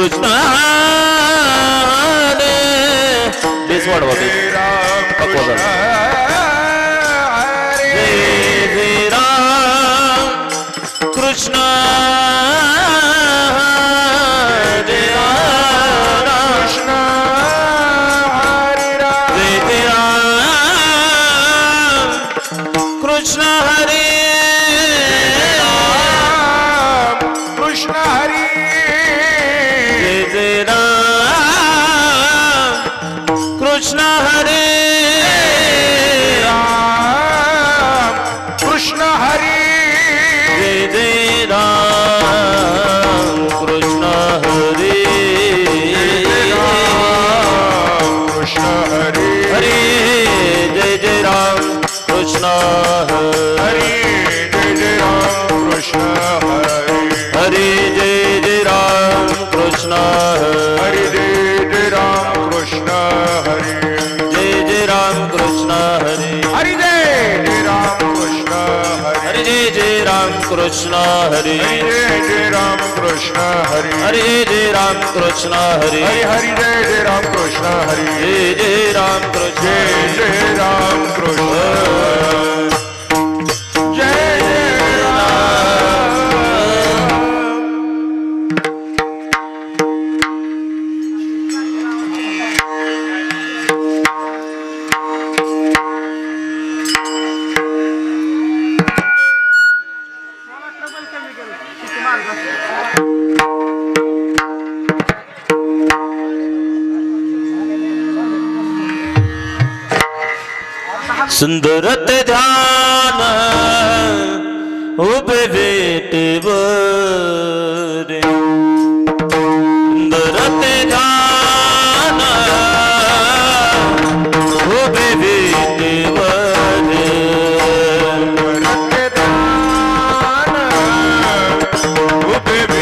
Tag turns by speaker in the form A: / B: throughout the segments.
A: कृष्ण हरे देश वाढवा जय जय राम कृष्ण हरे कृष्ण हरे जय जय राम कृष्ण हरे कृष्ण हरे जय जय राम कृष्ण हरे राम कृष्ण हरे जय जय राम कृष्ण हरे कृष्ण हरे हरे जय जय राम कृष्ण हरे जय जय राम कृष्ण हरे हरे जय जय राम कृष्ण हरे जय जय राम कृष्ण हरे जय जय राम कृष्ण हरे हरे जय जय राम कृष्ण हरे हरे जय जय राम कृष्ण हरे जय जय राम कृष्ण हरे हरे जय राम कृष्ण हरे हरे हरे जय जय राम कृष्ण हरे जय जय राम कृष्ण जय जय राम कृष्ण जय जय सुंदर ते ध्यान उभे भेटेवर सुंदर ते ध्यान उभे भेटेवर उभे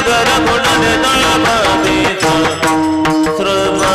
B: मगर गुणाने तळमळीचा श्रवण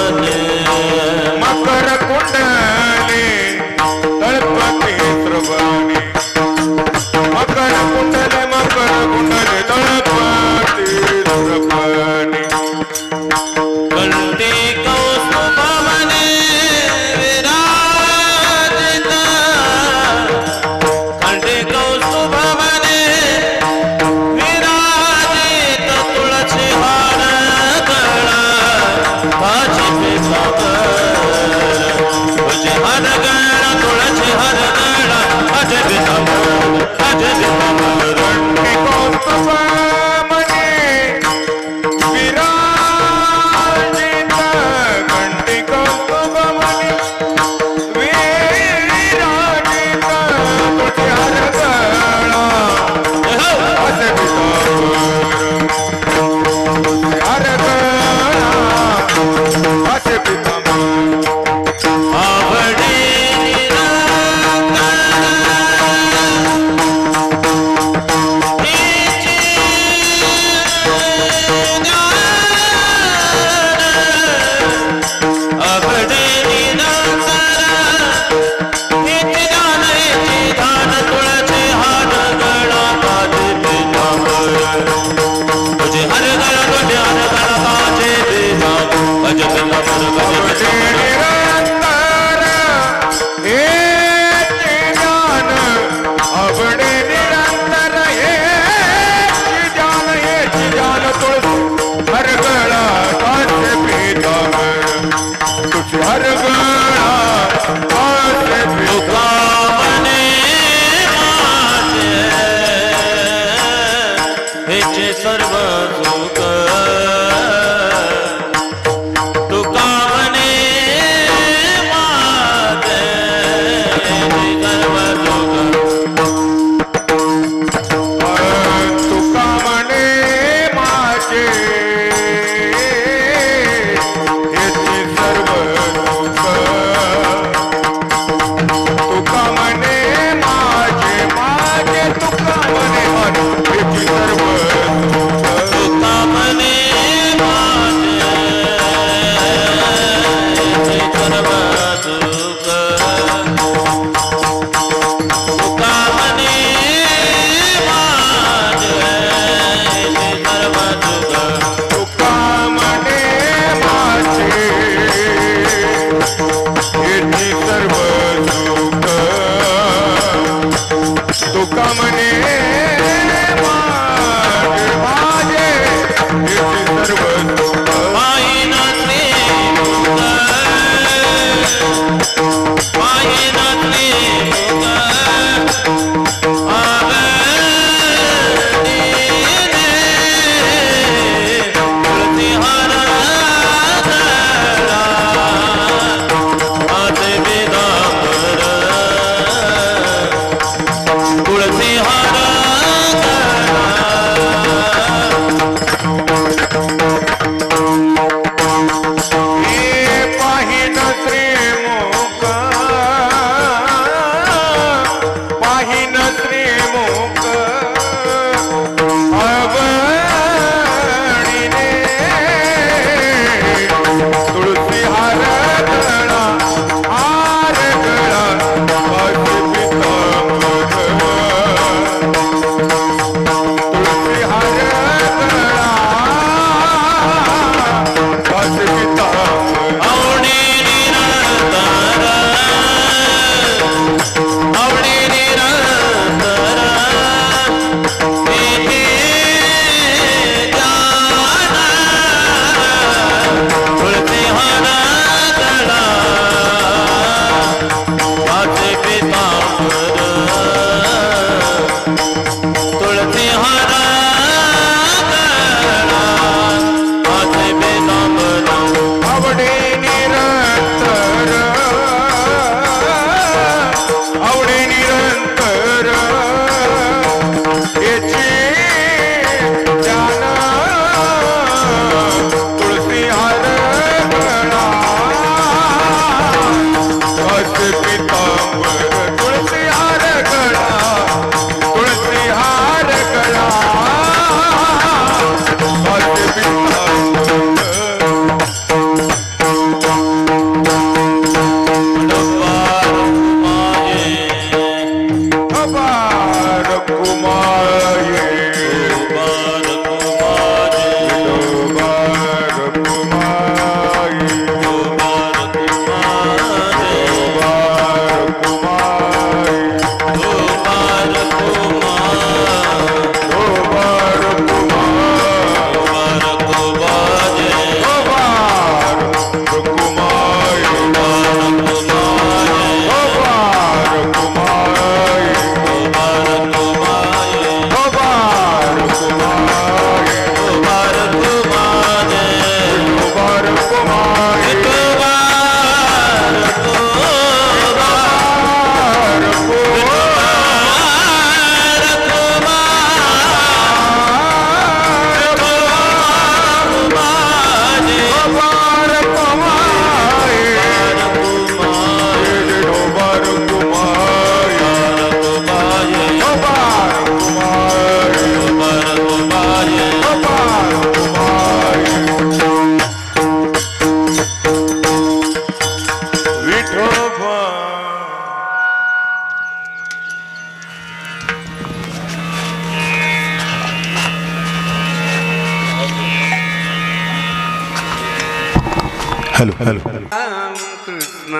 B: हॅलो हॅलो
C: राम कृष्ण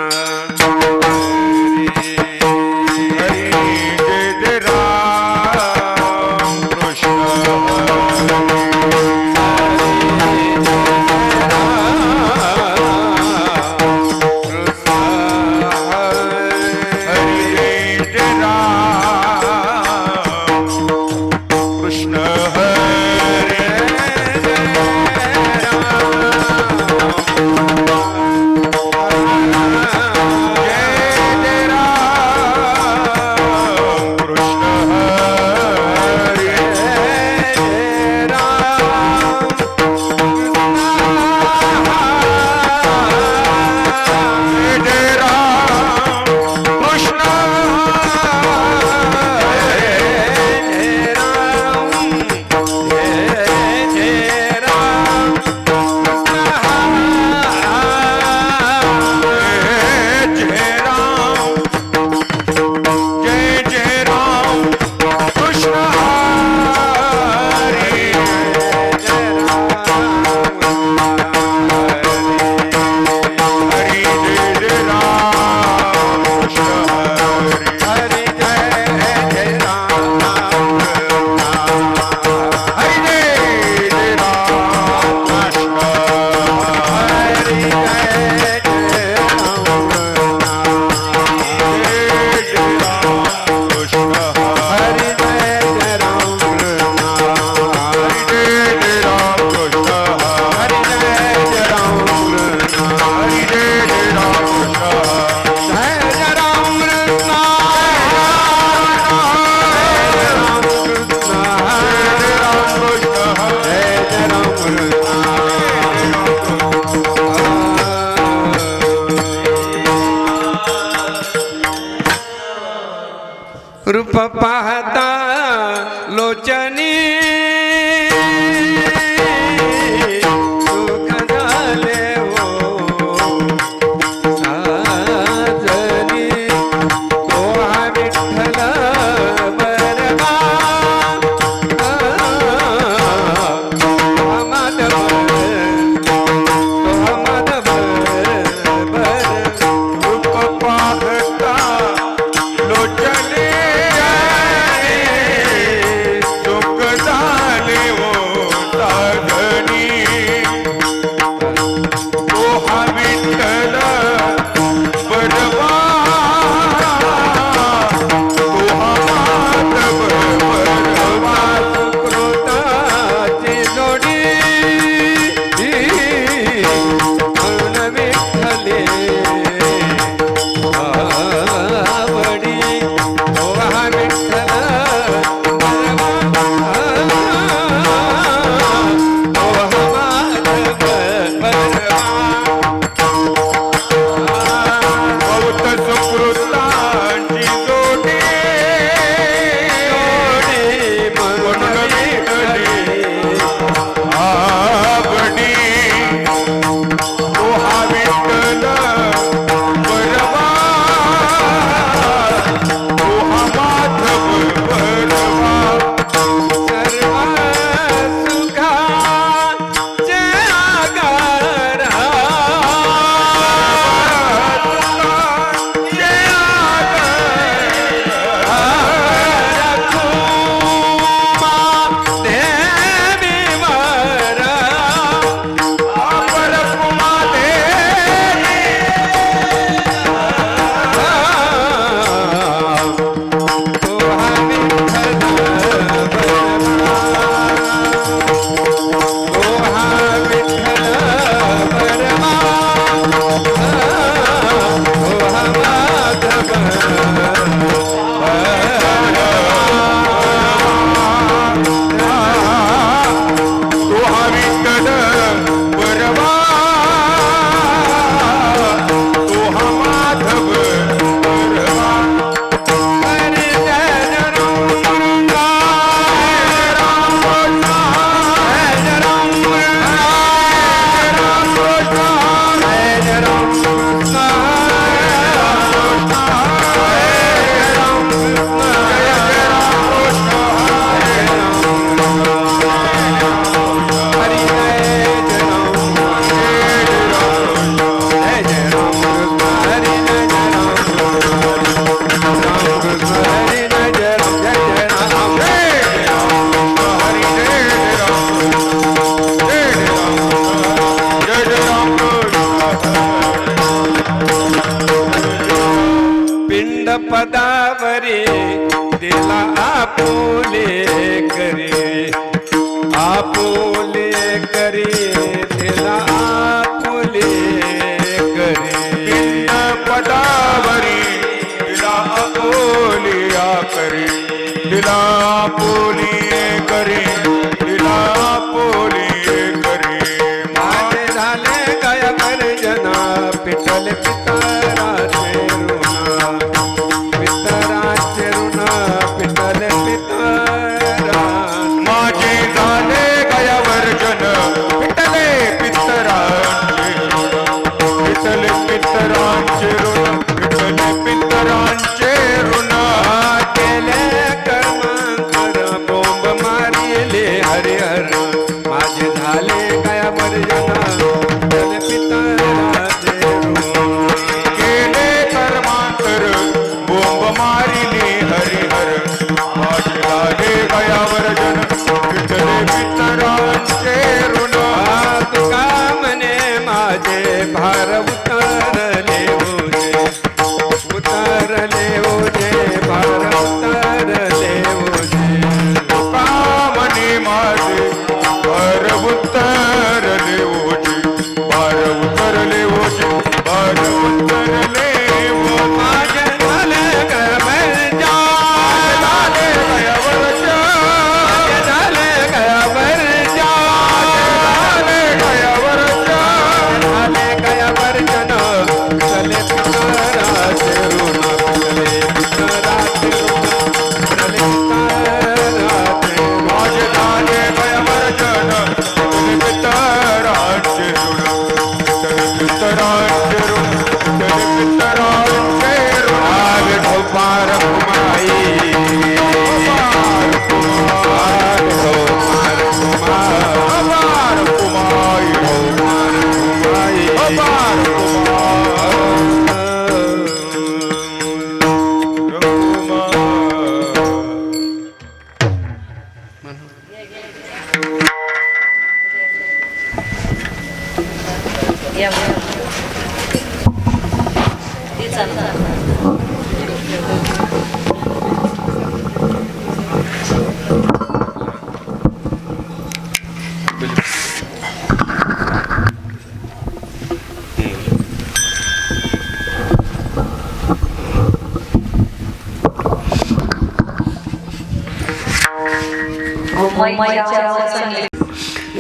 A: हरी जय जय राम कृष्ण हरी जय जय राम कृष्ण हरी
C: रूप पाहता लोचनी सुख झाले हो साजनी तो हा विठ्ठल बरगा माधव तो माधव बर
A: रूप पाहता लोचने सुख झाले हो साधनी तो हा विठ्ठल बरवा तो हा माधव बरवा
C: कृताची जोडी म्हणून विठ्ठले आवडी तो हा विठ्ठल बरवा तो हा माधव बरवा पदावरी दिला आपुले करी आपुले करी दिला आपुले करी
A: पिंड पदावरी दिला आपुलिया करी दिला आपुलिये करी दिला आपुलिये करी
C: माझे झाले काय वर्जना पिटल पितराचे ऋण पितराचे ऋण पिटल पितरा
A: माझे झाले गयावर्जन पिटले पितरांचे ऋण पिटले पितरांचे ऋण
C: केले कर्मांतर बोंब मारिले हरिहर माझे झाले काय वर्जना पिटल पितराचे ऋण
A: केले कर्मांतर बोंब मारिली हरिहर माझे झाले गयावर्जन पिटले पितरांचे ऋण
C: तुका म्हणे माझे भार उतरले ओझे भार उतरले ओझे
A: कामने माझे भार उतरले ओझे भार उतरले ओझे भार उतरले ओझे
C: माझे झाले गया
A: झाले गयावर्जन
C: झाले गया
A: झाले गयावर्जन
C: झाले गया वर्जन चले पितराचे ऋण चले पितराचे ऋण चले पितराचे
A: माझे झाले गयावर्जन पितरांचे ऋण पितरांचे ऋण पितरांचे ऋण
C: आवे ढोपार कुमाई
A: कुमार कुमार
C: ढोपार कुमार
A: अपार कुमार
C: कुमाई
A: अपार
B: या ते चालतं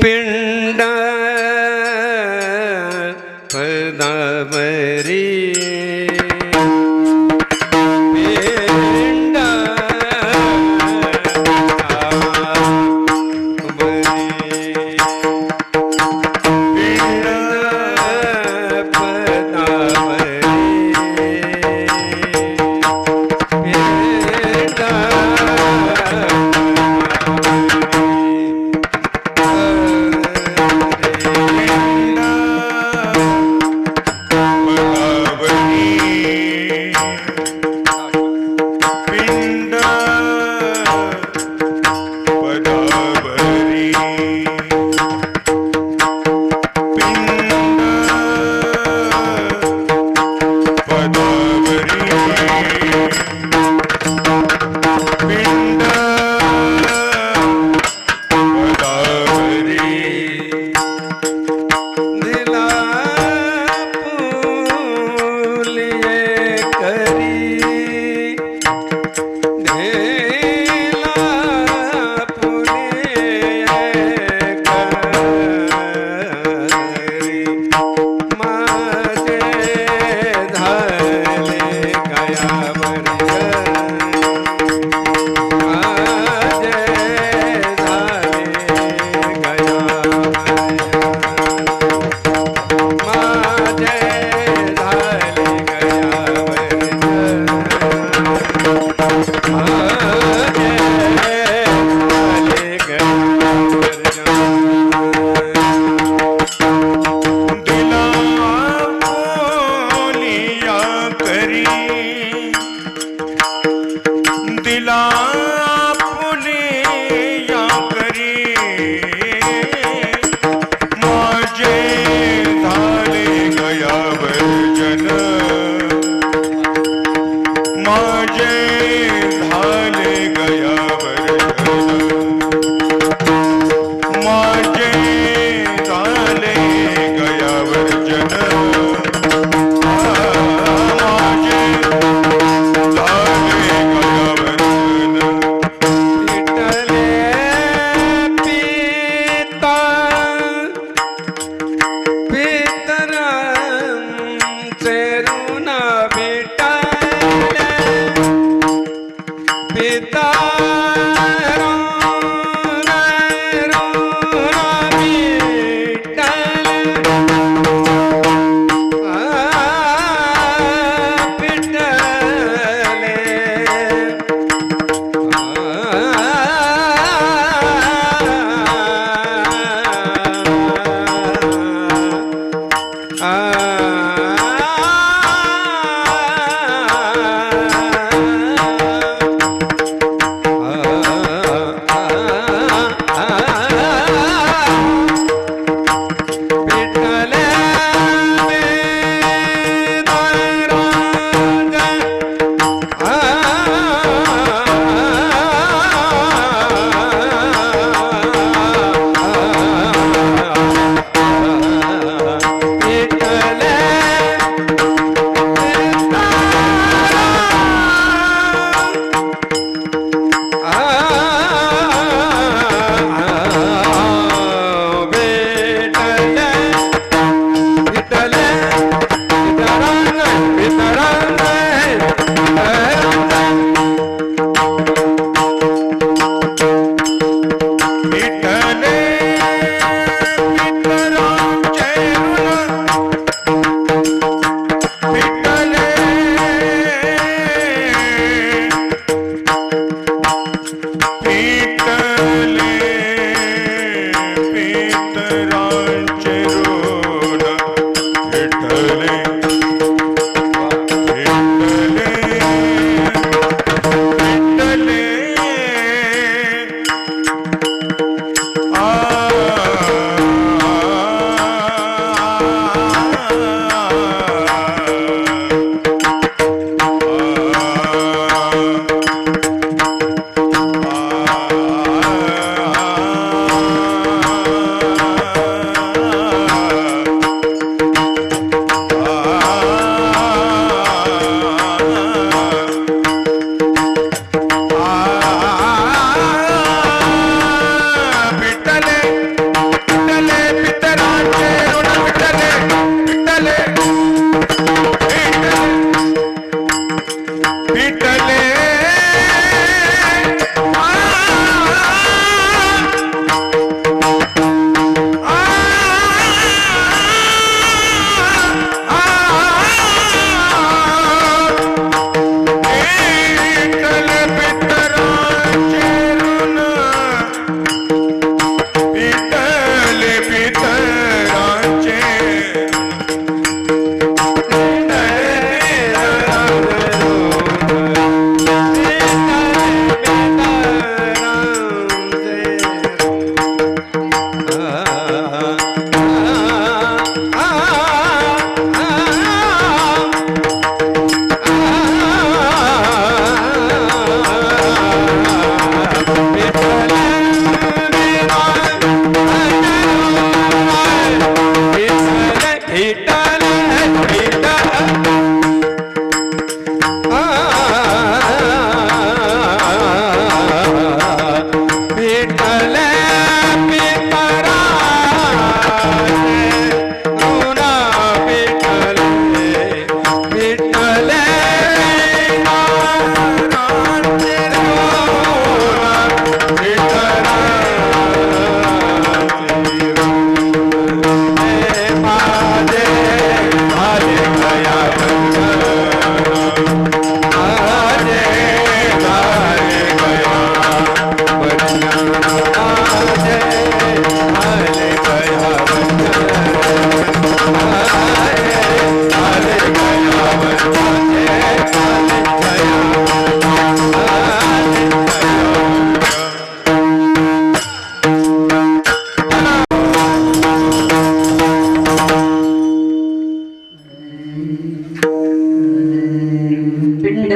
C: पिंड पदावरी पिंड
A: पदावरी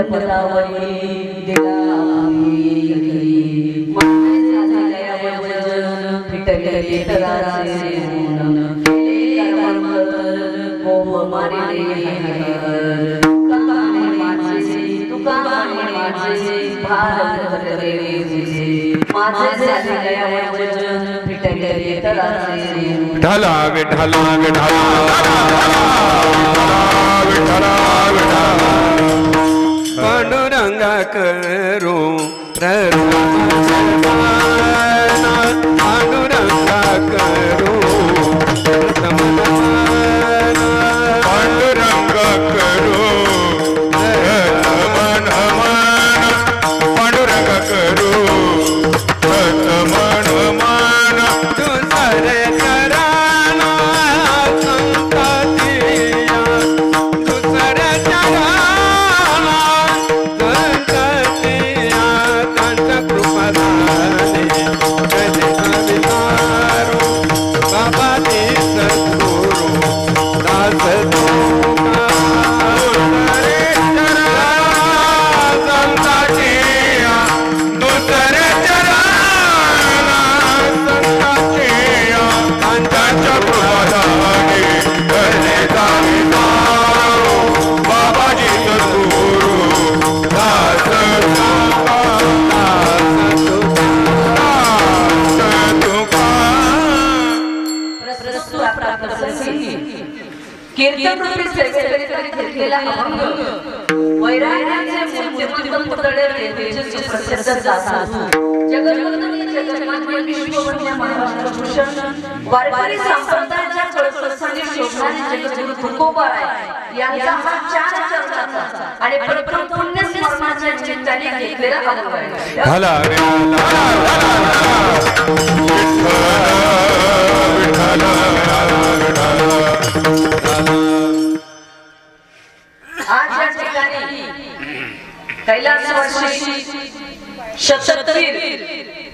B: पदावरी दिला आम्ही मागे झालेल्या वचन फिटले पितराचे ऊन केले कर्मकर कोप मारिले हर तुका माझे भार धरले तुझे माझे झालेल्या वचन फिटले पितराचे ऊन
C: ढला विठला विठला विठला विठला पांडुरंगा करू पांडुरंगा करू पांडुरंगा करू पांडुरंगा करू मन मन तुझरे चरणा संततिया तुझरे चरणा
B: कीर्तन रूपी सेवेकरी घेतलेला अभंग वैराग्याचे मूर्तिमंत पुतळे देवीचे सुप्रसिद्ध साधू जगन्नाथ जगन्नाथ विश्ववंद्य महाराष्ट्र भूषण वारकरी संप्रदायाच्या कळकळसाने शोभणारे जगद्गुरु तुकोबाराय यांचा हा 4 चरणाचा आणि प्रथम पुण्य स्मरणाच्या चिंतने घेतलेला अभंग आहे. ठिकाणी कैलासवासी शततीर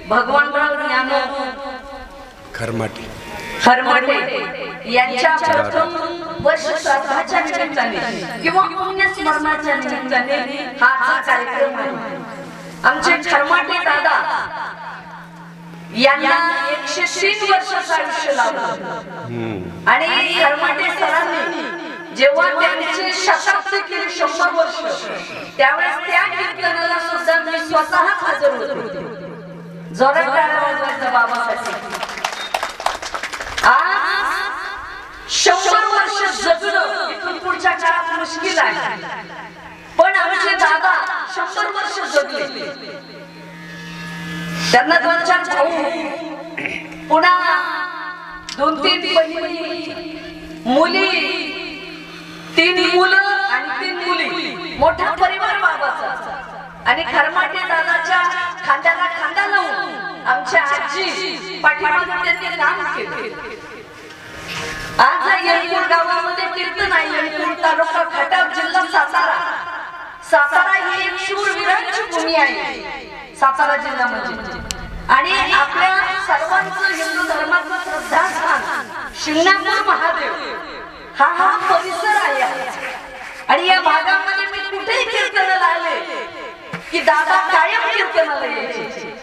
B: भगवानराव ज्ञानो
C: खरमाटे
B: यांच्या प्रथम वर्ष श्राद्धाच्या निमित्ताने किंवा पुण्यस्मरणाच्या निमित्ताने हा कार्यक्रम आहे. आमचे खरमाटे दादा यांना 103 वर्षाचं आयुष्य लाभलं आणि खरमाटे सरांनी जेव्हा त्यांचे शताब्दी केली 100 वर्ष त्यावेळेस त्या कीर्तनाला सुद्धा मी स्वतः हजर होते. जोरात टाळ्या वाजवायच्या बाबासाठी. आज 100 वर्ष जगणं इथून पुढच्या काळात मुश्किल आहे, पण आमचे दादा 100 वर्ष जगले. त्यांना 2-4 भाऊ, पुन्हा 2-3 बहिणी, मुली, 3 मुलं आणि 3 मुली, मोठा परिवार बाबाचा. आणि खरमाटे दादाच्या खांद्याला खांदा लावून आमच्या आजी पाठीमागून त्यांनी काम केलं. आज येळपूर गावामध्ये कीर्तन आहे. येळपूर तालुका खटाव जिल्हा सातारा ही एक शूरवीरांची भूमी आहे सातारा जिल्हा म्हणजे. आणि आपल्या सर्वांचं हिंदू धर्माचं श्रद्धास्थान शिंगणापूर महादेव हा परिसर आहे. आणि या भागामध्ये मी कुठेही कीर्तनाला आले की दादा कायम कीर्तनाला यायचे.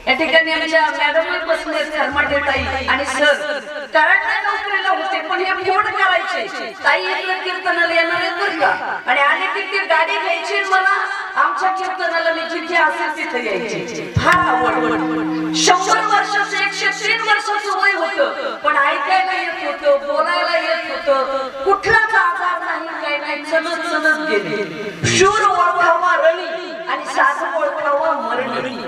B: या ठिकाणी आमच्या मॅडम बसले खरमाटे ताई आणि सर कराडला नोकरीला होते, पण हे फोन करायचे ताई इकडे कीर्तनाला येणार आहेत बरं का. आणि आले की ती गाडी घ्यायची मला आमच्या कीर्तनाला मी जिथे असेल तिथे यायचे. फार आवड. 100 वर्षाचं 103 वर्षाचं वय होतं, पण ऐकायला येत होतं, बोलायला येत होतं, कुठलाच आजार नाही, काही नाही, चलत गेले. शूर ओळखावा रणी आणि साधू ओळखावा मरणी.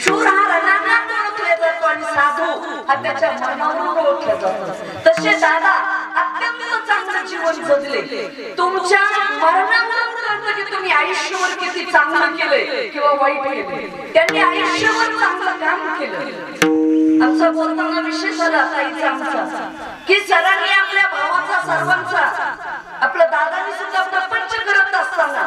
B: शूर हा रणांगणात ओळखला जातो आणि साधू हा त्याच्या मनावरून ओळखला जातो. तसे दादा अत्यंत चांगलं जीवन जगले. तुमच्या मरणावरून कळतं की तुम्ही आयुष्यभर किती चांगलं केलंय किंवा वाईट केलंय. त्यांनी आयुष्यभर चांगलं काम केलं. आमचा बोलताना विषय झाला ताईचा आमचा की सरांनी आपल्या भावाचा सर्वांचा आपल्या दादांनी सुद्धा प्रपंच करत असताना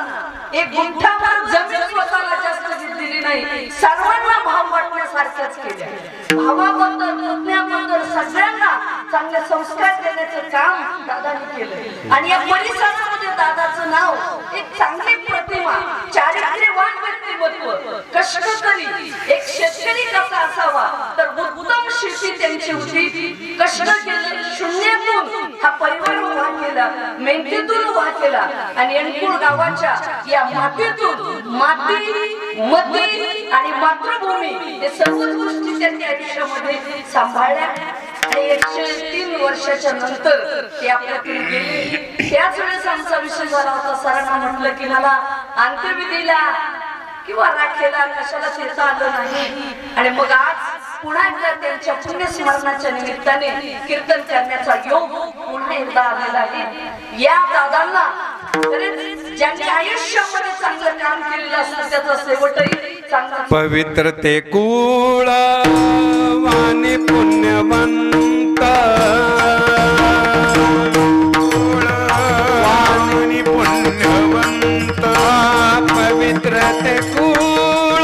B: एक गुंठाभर जमीन स्वतःला जास्त दिली नाही. सर्वांना भाव वाटण्यासारख्याच केल्या. भावाबद्दल पुण्याबद्दल सगळ्यांना चांगले संस्कार देण्याचं काम दादांनी केलं. आणि या परिसरामध्ये दादाचं नाव एक चांगली प्रतिमा, चारित्र्यवान व्यक्तिमत्व, कष्टकरी एक शेतकरी कसा असावा तर उत्तम शेती त्यांची होती. कष्ट केले, शून्यातून हा परिवार उभा केला, मेहनतीतून उभा केला. आणि येळपूर गावाच्या या मातीतून माती, मती आणि मातृभूमी हे सर्व गोष्टी त्यांनी आयुष्यामध्ये सांभाळल्या. आणि 103 वर्षाच्या नंतर ते आपल्याकडून गेले. त्याच वेळेस आमचा विषय झाला होता. सरांना म्हटलं की मला अंत्यविधीला किंवा राखेला कशाला येता आलं नाही. आणि मग आज पुन्हा एकदा त्यांच्या पुण्यस्मरणाच्या निमित्ताने कीर्तन करण्याचा योग पुन्हा एकदा आलेला आहे. या दादांना ज्यांनी आयुष्यामध्ये चांगलं काम केलेलं असतं त्याचा शेवटही चांगला.
C: पवित्र ते कुळ वाणी पुण्यवंत, वाणी पुण्यवंत, पवित्र ते कुळ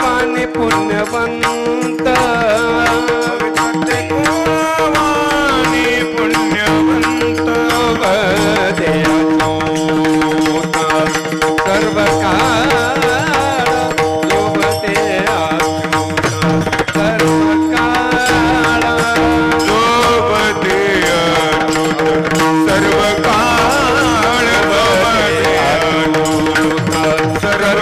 C: वाणी पुण्यवंत, ते कुळ वाणी पुण्यवंत सर्व काळ लोभते सर्व काळ लोभते सर्व काळ सर्व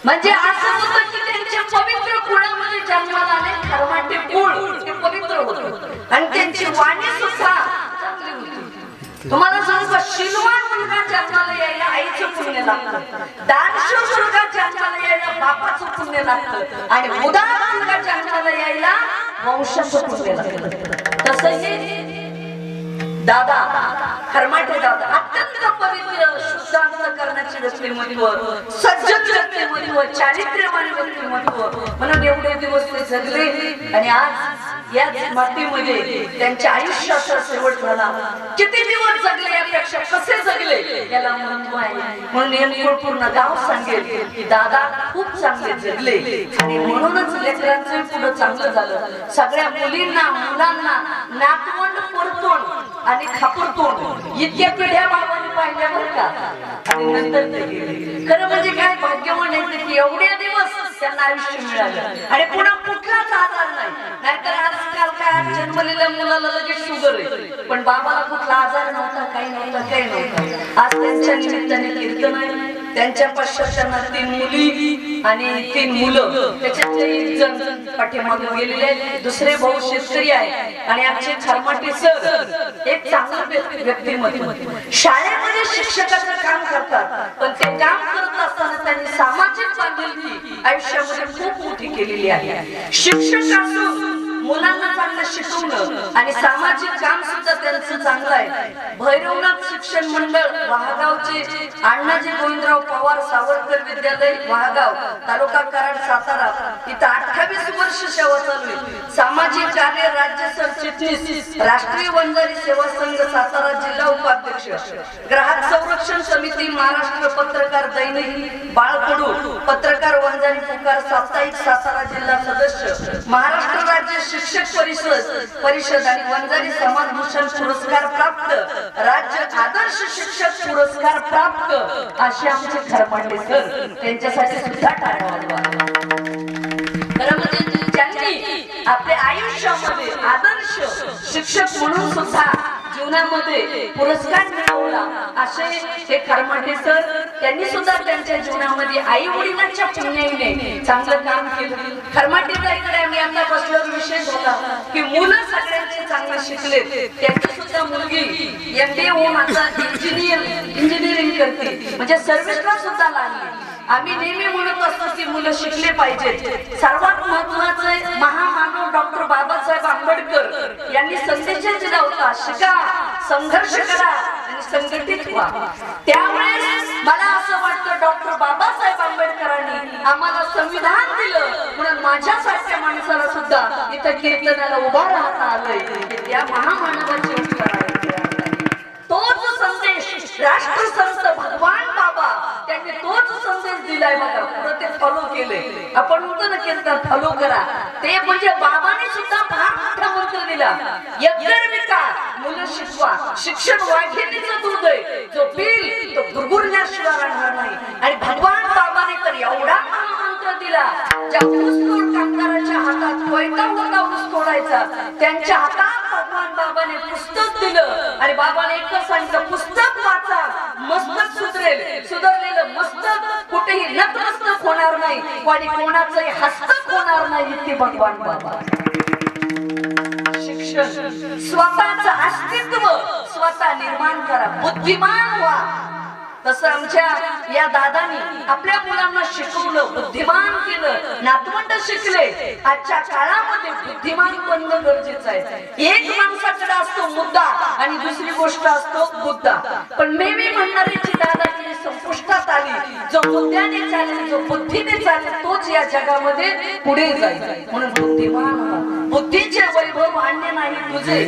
B: म्हणजे असं होतं की त्यांच्या पवित्र कुळामध्ये जन्माला आले खरमाटे कुळ ते पवित्र होतं आणि त्यांची वाणी सुद्धा चांगली होती. तुम्हाला सांगू शिलवान मुलगा जन्माला यायला आईचं पुण्य लागतं, दानशूर मुलगा जन्माला यायला बापाचं पुण्य लागतं आणि उदार मुलगा जन्माला यायला वंशाचं पुण्य लागतं. तसंही दादा खरमाटे दादा अत्यंत पवित्र शुद्ध अंतःकरणाचे व्यक्तिमत्व, सज्जन व्यक्तिमत्व, चारित्र्यवान व्यक्तिमत्व म्हणून एवढे दिवस ते जगले. आणि आज याच मातीमध्ये त्यांच्या आयुष्याचा शेवट झाला. किती दिवस जगले यापेक्षा कसे जगले याला महत्व आहे. म्हणून येनकोळ पूर्ण गाव सांगेल की दादा खूप चांगले जगले आणि म्हणूनच लेकरांचं पुढे चांगलं झालं. सगळ्या मुलींना मुलांना नातवंड परतोंड आणि खापरतोंड इतक्या पिढ्या बाबांनी पाहिल्या बरं का. आणि नंतर ते गेले. खरं म्हणजे काय भाग्यवान आहे की एवढ्या दिवस त्यांना आयुष्य मिळालं आणि पुन्हा कुठलाच आजार नाही. नाहीतर आजकाल काय जन्मलेल्या मुलाला लगेच शुगर आहे, पण बाबाला कुठला आजार नव्हता, काही नव्हता. आज त्यांच्या निमित्ताने कीर्तन आहे. त्यांच्या पश्चात 3 मुली आणि 3 मुलं, त्याच्यातले 1 जण पाठीमागे गेलेले आहेत. दुसरे भाऊ शेतकरी आहे आणि आमचे खरमाटे सर एक चांगलं व्यक्तिमत्व. शाळेमध्ये शिक्षकाचं काम करतात, पण ते काम करत असताना त्यांनी सामाजिक बांधिलकी आयुष्यामध्ये खूप मोठी केलेली आहे. शिक्षक असून मुलांना चांगलं शिकवणं आणि सामाजिक काम सुद्धा त्यांचं चांगलं आहे. भैरवनाथ शिक्षण मंडळ वाहगावचे अण्णाजी गोविंदराव पवार सावरकर विद्यालय वाहगाव, तालुका कराड, सातारा इथं 28 वर्ष सेवा चालू आहे. सामाजिक कार्य राज्य सरचिटणीस, राष्ट्रीय वंजारी सेवा संघ सातारा जिल्हा उपाध्यक्ष, ग्राहक संरक्षण समिती महाराष्ट्र, पत्रकार दैनिक बाळकडू, पत्रकार वंजारी पुकार साप्ताहिक सातारा जिल्हा सदस्य, महाराष्ट्र राज्य शिक्षक परिषद आणि वंजारी समाजभूषण पुरस्कार प्राप्त, राज्य आदर्श शिक्षक पुरस्कार प्राप्त असे आमचे खरमाटे सर. त्यांच्यासाठी सुद्धा टाळा. खरं म्हणजे ज्यांनी आपल्या आयुष्यामध्ये आदर्श शिक्षक म्हणून सुद्धा जीवनामध्ये पुरस्कार मिळवला असे हे खरमाटे सर. त्यांनी सुद्धा त्यांच्या जीवनामध्ये आई वडिलांच्या पुण्याईने चांगलं काम केलं. खरमाटेचा इकडे आम्ही आता बसल्यावर विषय झाला की मुलं सगळ्यांचे चांगले शिकले. त्यांची सुद्धा मुलगी MBA होऊन आता इंजिनिअरिंग करते, म्हणजे सर्व्हिसला सुद्धा लागली. आम्ही नेहमी म्हणत असतो की मुलं शिकले पाहिजेत. सर्वात महत्वाचं महामानव डॉक्टर बाबासाहेब आंबेडकर यांनी संदेश दिला होता, शिका, संघर्ष करा आणि संघटित व्हा. त्यामुळे मला असं वाटतं डॉक्टर बाबासाहेब आंबेडकरांनी आम्हाला संविधान दिलं म्हणून माझ्यासारख्या माणसाला सुद्धा इथं कीर्तनाला उभा राहता आलंय. त्या महामानवाची उपकार आहे. तोच संदेश राष्ट्रसंत भगवान बाबा त्यांनी तोच संदेश दिलाय. बघा पुढे ते फॉलो केले. आपण म्हणतो ना कीर्तन फॉलो करा, ते म्हणजे बाबांनी सुद्धा फार मोठा मंत्र दिला, यज्ञर विकार, मुलं शिकवा. शिक्षण वाघिणीचं दूध आहे, जो पिल तो गुरगुरण्याशिवाय राहणार नाही. आणि भगवान बाबाने तर एवढा मंत्र दिला, ज्या ऊसतोड कामगाराच्या हातात कोयता होता ऊस तोडायचा, त्यांच्या हातात भगवान बाबाने पुस्तक दिलं आणि बाबाने एकच सांगितलं, पुस्तक वाचा, मस्तक सुधरेल. सुधरलेलं मस्तक कुठेही नतमस्तक होणार नाही आणि कोणाचंही हस्तक होणार नाही. ते भगवान बाबा. शिक्षण स्वतःचं अस्तित्व स्वतः निर्माण करा, बुद्धिमान व्हा. तसं आमच्या या दादानी आपल्या मुलांना शिकवलं, बुद्धिमान केलं, नातवंड शिकले. आजच्या काळामध्ये बुद्धिमान बनणं गरजेचं आहे. एक माणसाकडे असतो मुद्दा आणि दुसरी गोष्ट असतो बुद्धा. पण मी म्हणणाऱ्याची दादागिरी संपुष्टात आली. जो मुद्द्याने चालेल, जो बुद्धीने चालेल, तोच या जगामध्ये पुढे जाईल. म्हणून बुद्धिमान व्हा. बुद्धीचे वैभव आणणे नाही तुझे,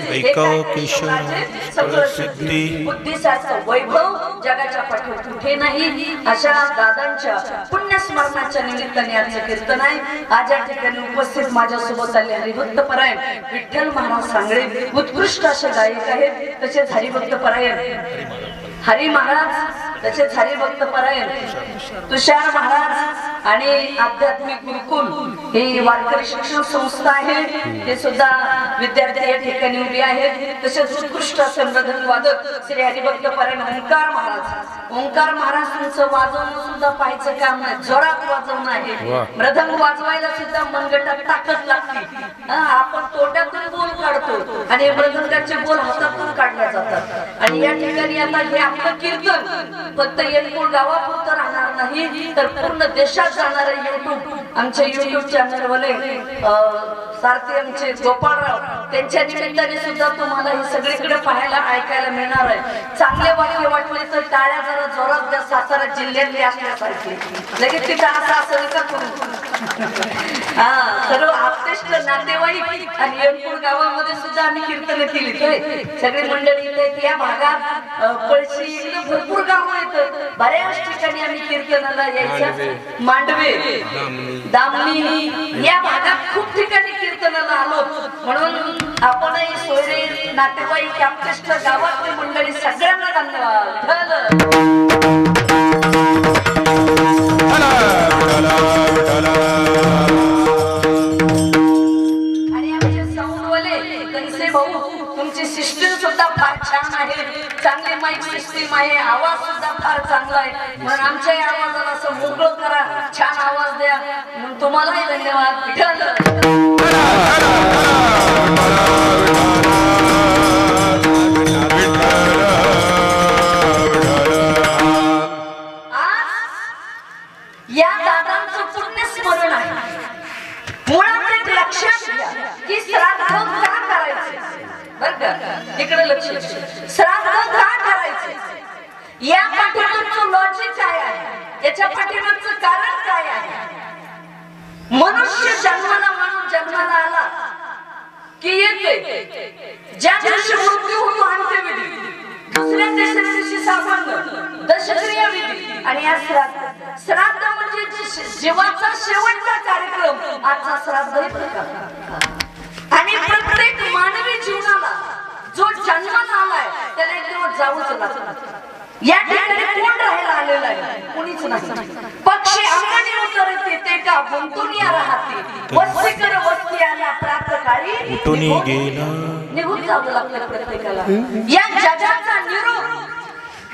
B: बुद्धीसारखं वैभव जगाच्या कुठे नाही. अशा दादांच्या पुण्यस्मरणाच्या निमित्ताने आजचं कीर्तन आहे. आज या ठिकाणी उपस्थित माझ्यासोबत आले हरिभक्त परायण विठ्ठल महाराज सांगळे, उत्कृष्ट असे गायक आहेत. तसेच हरिभक्त परायण हरी महाराज, तसेच हरिभक्त परायण तुषार महाराज आणि आध्यात्मिक गुरुकुल ही वारकरी शिक्षण संस्था आहे. ते सुद्धा विद्यार्थी या ठिकाणी उभे आहेत. तसेच उत्कृष्ट असे मृदंग वादक श्री हरिभक्त परायण ओंकार महाराज. ओंकार महाराजांचं वाजवणं सुद्धा पाहायचं काम नाही, जोरात वाजवणं आहे. मृदंग वाजवायला सुद्धा मनगटात ताकद लागते. आपण तोट्यातून बोल काढतो आणि मृदंगाचे बोल हातातून काढले जातात. आणि या ठिकाणी आता हे आपलं कीर्तन फक्त येनकोळ गावापुरतं राहणार नाही, तर पूर्ण देशात जाणार आहे. आमचे युट्यूब चॅनल वाले सारथी आमचे गोपाळराव, त्यांच्या निमित्ताने सुद्धा तुम्हाला हे सगळीकडे पाहायला ऐकायला मिळणार आहे. चांगले वाक्य वाटले तर टाळ्या जरा जोरात द्या, सातारा जिल्ह्यातले असल्यासारखे. लगेच तिथं असं असेल का करू हा सर्व आप्तेष्ट नातेवाईक आणि येळपूर गावामध्ये सुद्धा आम्ही कीर्तन केली सगळी मंडळी इथे या भागात पळशी इकडे भरपूर गावं आहेत बऱ्याच ठिकाणी आम्ही कीर्तनाला यायचं मांडवे दामणी या भागात खूप ठिकाणी कीर्तनाला आलो म्हणून आपणही सोयरे नातेवाईक आप्तेष्ट गावातली मंडळी सगळ्यांना धन्यवाद तुमची सिस्टीम सुद्धा फार छान आहे चांगली माईक सिस्टीम आहे आवाज सुद्धा फार चांगला आहे म्हणून आमच्याही आवाजाला असं मोकळं करा छान आवाज द्या म्हणून तुम्हालाही धन्यवाद या दादांचं पुण्य स्मरण आहे मुळात एक लक्षात घ्या की श्राद्ध का करायचे बर का इकडे लक्ष श्राद्ध का करायचे या पाठीमागचं लॉजिक काय आहे याच्या पाठीमागचं कारण काय आहे मनुष्य जन्माला आला की येते ज्या दिवशी मृत्यू होतो अंत्यविधी दुसऱ्या दिवशी सामान्य दशक्रिया विधी आणि या श्राद्ध म्हणजे जीवाचा शेवटचा कार्यक्रम आजचा श्राद्ध आणि प्रत्येक मानवी जीवनाला जो जन्माला आलाय त्याला एक दिवस जाऊच लागतं या ठिकाणी कोण राहायला आलेला आहे कोणीच नाही पक्षी अंगणी उतरते ते का गुंतून या राहते वस्तीकर वस्ती आल्या प्रातकाळी निघून जावं लागतं प्रत्येकाला या जगाचा निरोप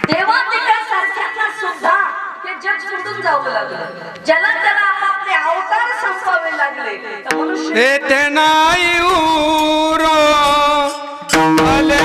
B: देवादिकासारख्यांना सुद्धा हे जग सोडून जावं लागलं ज्याला त्याला आपापले अवतार संपवावे लागले तर मनुष्य
C: नाही उरो आले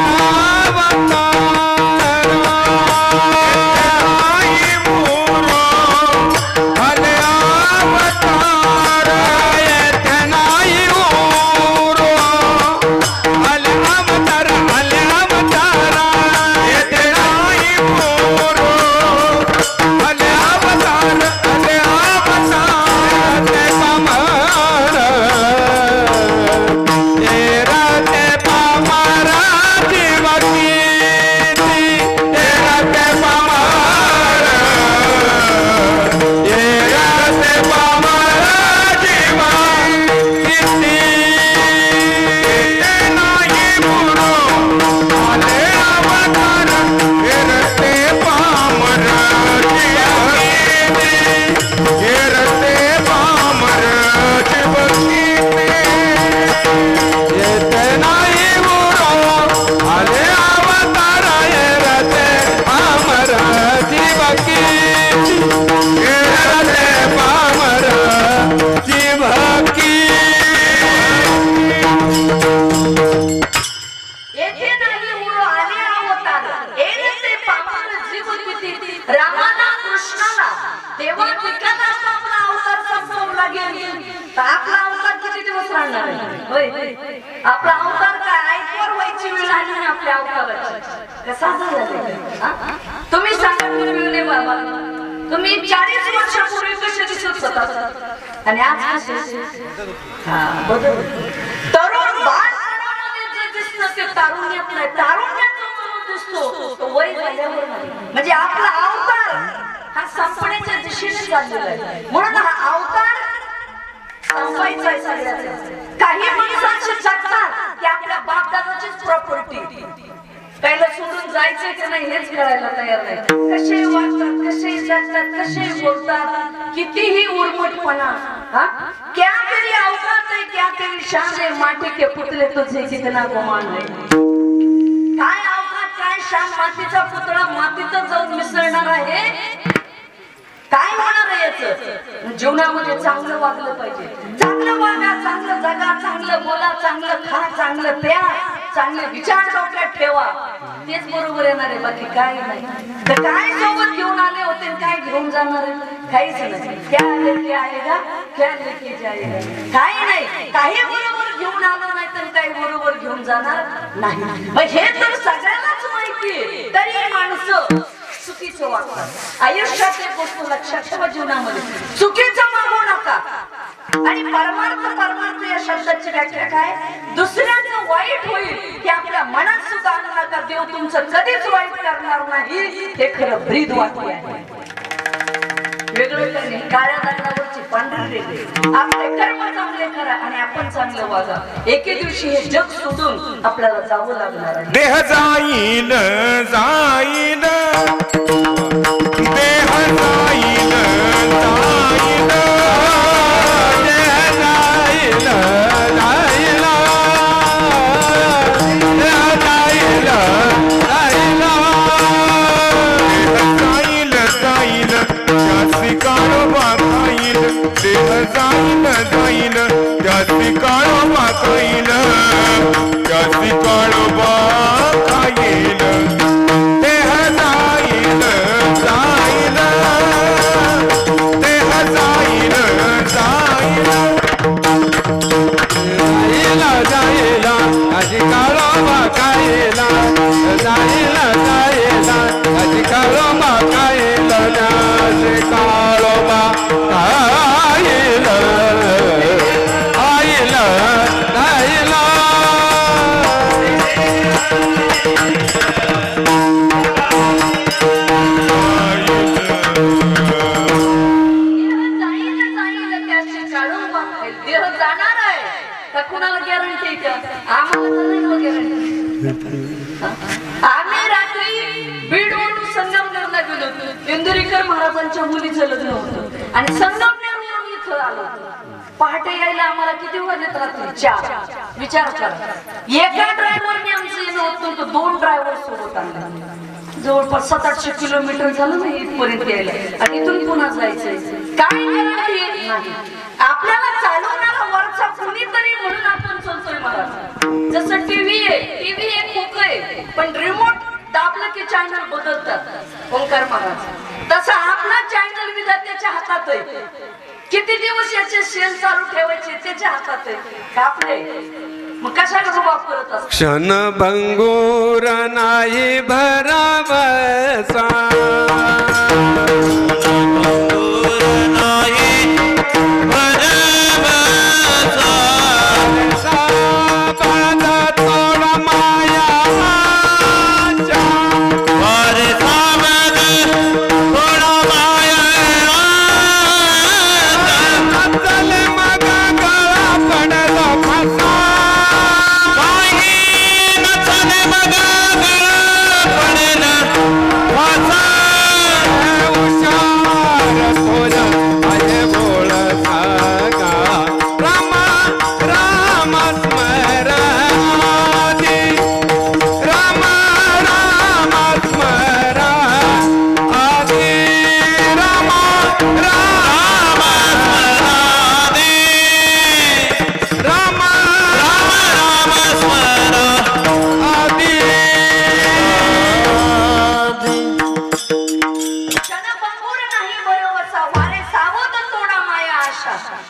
B: रामाला कृष्णाला तेव्हा आपला अवतार संपवला गेला आपला अवतार किती दिवस राहणार आहे होय आपला अवतार काय ऐकवर व्हायची वेळ आली ना आपल्या अवताराची कसा झाला तुम्ही सांगा तुम्ही बाबा तुम्ही 40 वर्षापूर्वी कसे दिसत होता आणि आज बदल तरुण बाळपणामध्ये जे दिसतं ते तारुण्यात नाही तारुण्यात दिसतो वय झाल्यावर म्हणजे आपला अवतार हा संपण्याच्या दिशेने चाललेला आहे म्हणून हा अवतार संपायचा आहे सगळ्याचा काही माणसांची जगतात की आपल्या बापदादाचीच प्रॉपर्टी काहीला सोडून जायचं की नाही हेच कळायला तयार नाही कसे वागतात कसे जगतात कसे बोलतात कितीही उर्मटपणा क्या तेरी औकात है क्या तेरी शान है माटी के पुतले तुझे कितना गुमान है काय अवकात काय शान मातीचा पुतळा मातीतच जाऊन मिसळणार आहे काय होणार आहे याचं जीवनामध्ये चांगलं वागलं पाहिजे चांगलं वागा चांगलं जगा चांगलं बोला चांगलं खा चांगलं प्या चांगले विचार डोक्यात ठेवा तेच बरोबर येणार आहे बाकी काय नाही तर काय सोबत घेऊन आले होते काय घेऊन जाणार आहे काहीच नाही क्या लेके आएगा क्या लेके जाएगा काही नाही काही बरोबर घेऊन आलो नाही तर काही बरोबर घेऊन जाणार नाही मग हे तर सगळ्यांनाच माहिती आहे तरी माणसं चुकीचं वागतात. आयुष्यात एक गोष्ट लक्षात ठेवा, जीवनामध्ये चुकीचं मागू नका. आणि परमार्थ या शब्दाची व्याख्या काय? दुसऱ्याचं वाईट होईल हे आपल्या मनात सुद्धा आणू नका. देव तुमचं कधीच वाईट करणार नाही, हे खरं ब्रीद वाक्य आहे. वेगळं करणे, काळ्या दगडावरची पांढरी रेघ. आपले कर्म चांगले करा आणि आपण चांगलं वागा. एके दिवशी हे जग सोडून आपल्याला जावं लागणार आहे.
C: देह जाईल जाईल, देह जाईल जाईल, देह जाईल जाईल, देह जाईल जाईल, देह जाईल जाईल, त्याची काळोबा खाईल. देह जाईल जाईल, त्याची काळोबा खाईल, त्याची काळोबा खाईल. देह जाईल जाईल, देह जाईल जाईल, जाईल जाईल, त्याची काळोबा खाईल. जाईल जाईल, त्याची काळोबा खाईल, त्याची काळोबा खाईल. आईल आईल,
B: देह जाणार आहे तर कुणाला गॅरंटी का? आम्हाला तर नाही गॅरंटी. आम्ही रात्री बीडवरून संगमनेरला गेलो होतो. इंदुरीकर महाराजांच्या मुलीचं लग्न होतं आणि संगमनेरवरून इथं आलो. पहाटे यायला आम्हाला किती वाजत? रात्री 4. विचार करा, एका ड्रायव्हरने आमचं येणं होतं तर 2 ड्रायव्हर सोबत आणले. जवळपास 700-800 किलोमीटर झालं ना इथपर्यंत यायला. आणि इथून पुन्हा जायचंय. काय गॅरंटी नाही. आपल्याला चालवणारा वरचा कुणीतरी म्हणून आपण चालतोय महाराज. जसं टीव्ही एक खोक आहे, पण रिमोट दाबलं की चॅनल बदलतात. ओंकार महाराज तसं आपला चॅनल विधात्याच्या हातात आहे. किती दिवस याचे सेल चालू ठेवायचे त्याच्या हातात आहे. कापले मग कशाला रुबाब करत असतो?
C: क्षण भंगूर नाही भरावसा,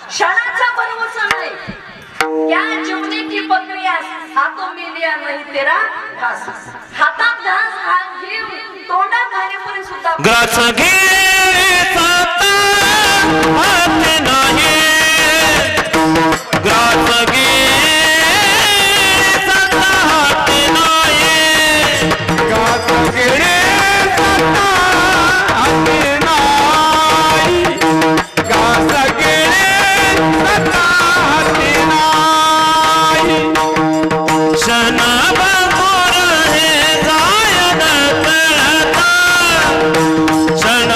B: क्षणाचा भरवसा नाही. क्या जीवने की प्रक्रियास हातों में लिया नहीं तेरा घास. हातात घास घेऊन तोंडात घालेपर्यंत सुद्धा
A: ग्रास घे हात नाही, ग्रास घे हात नाही,
C: गात गिरे हात नाही, गात गिरे हात नाही.
A: क्षण भंगूर हे जायन कळता, क्षण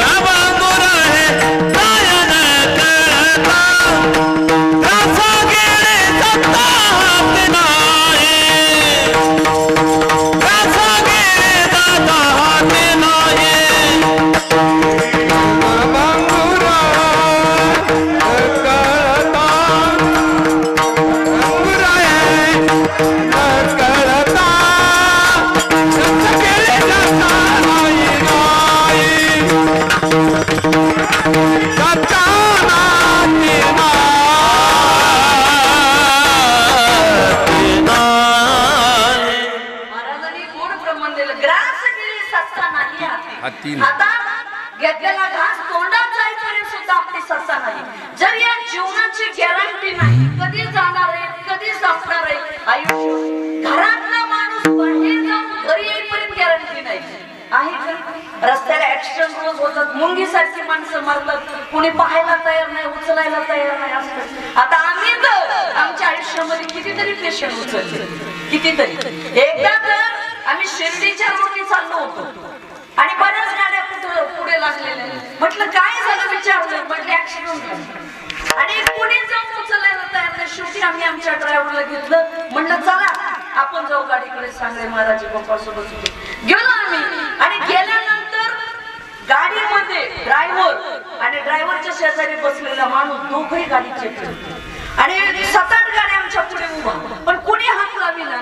C: हाती
B: आता घेतलेला घास तोंडात जाईपर्यंत सुद्धा आपली सत्ता नाही. जर या जीवनाची गॅरंटी नाही, कधी जाणार आहे, कधी संपणार आहे आयुष्य, घरातला माणूस बाहेर जाऊन घरी येईपर्यंत गॅरंटी नाही आहे का? रस्त्याला ऍक्सिडेंट रोज होतात, मुंगीसारखी माणसं मरतात, कुणी पाहायला तयार नाही, उचलायला तयार नाही असतं. आता आम्ही तर आमच्या आयुष्यामध्ये कितीतरी पेशंट उचलले, कितीतरी. एकदा तर आम्ही शिर्डीच्या रोडने चाललो होतो आणि बऱ्याच गाड्या पुढे लागलेल्या. म्हटलं काय झालं विचारलं, म्हटलं ऍक्सिडेंट झाला आणि कुणी जाऊन उचलायला तयार नाही. शेवटी आम्ही आमच्या ड्रायव्हरला घेतलं, म्हटलं चला आपण जाऊ गाडीकडे, सांगले महाराज गोपाळ सोबत. गेलो आम्ही आणि गेल्यानंतर गाडीमध्ये ड्रायव्हर आणि ड्रायव्हरच्या शेजारी बसलेला माणूस, दोघही गाडी चेक करतो आणि 7-8 गाड्या आमच्या पुढे उभा, पण कुणी हात लाविना.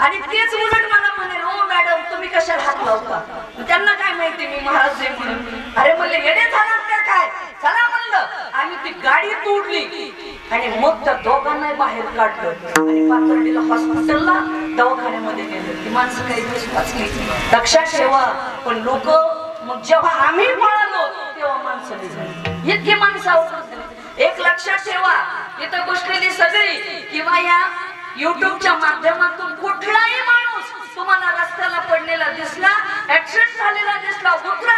B: आणि तेच उलट मला म्हणे, हो मॅडम तुम्ही कशाला हात लावता? त्यांना काय माहिती मी महाराज आहे म्हणून. अरे म्हणले येडे झालात का काय? चला म्हणलं. आम्ही ती गाडी तोडली आणि मग त्या दोघांना बाहेर काढलं आणि पाथर्डीला हॉस्पिटलला दवाखान्यामध्ये नेलं. ती माणसं काही दिवस वाचली, लक्षात ठेवा. पण लोक मग जेव्हा आम्ही पळालो तेव्हा माणसं निघाली, इतकी माणसं आवडत. एक लक्षात ठेवा, इथं बसलेली सगळी किंवा या युट्यूबच्या माध्यमातून कुठलाही माणूस तुम्हाला रस्त्याला पडलेला दिसला, ऍक्सिडेंट झालेला दिसला, उतरा,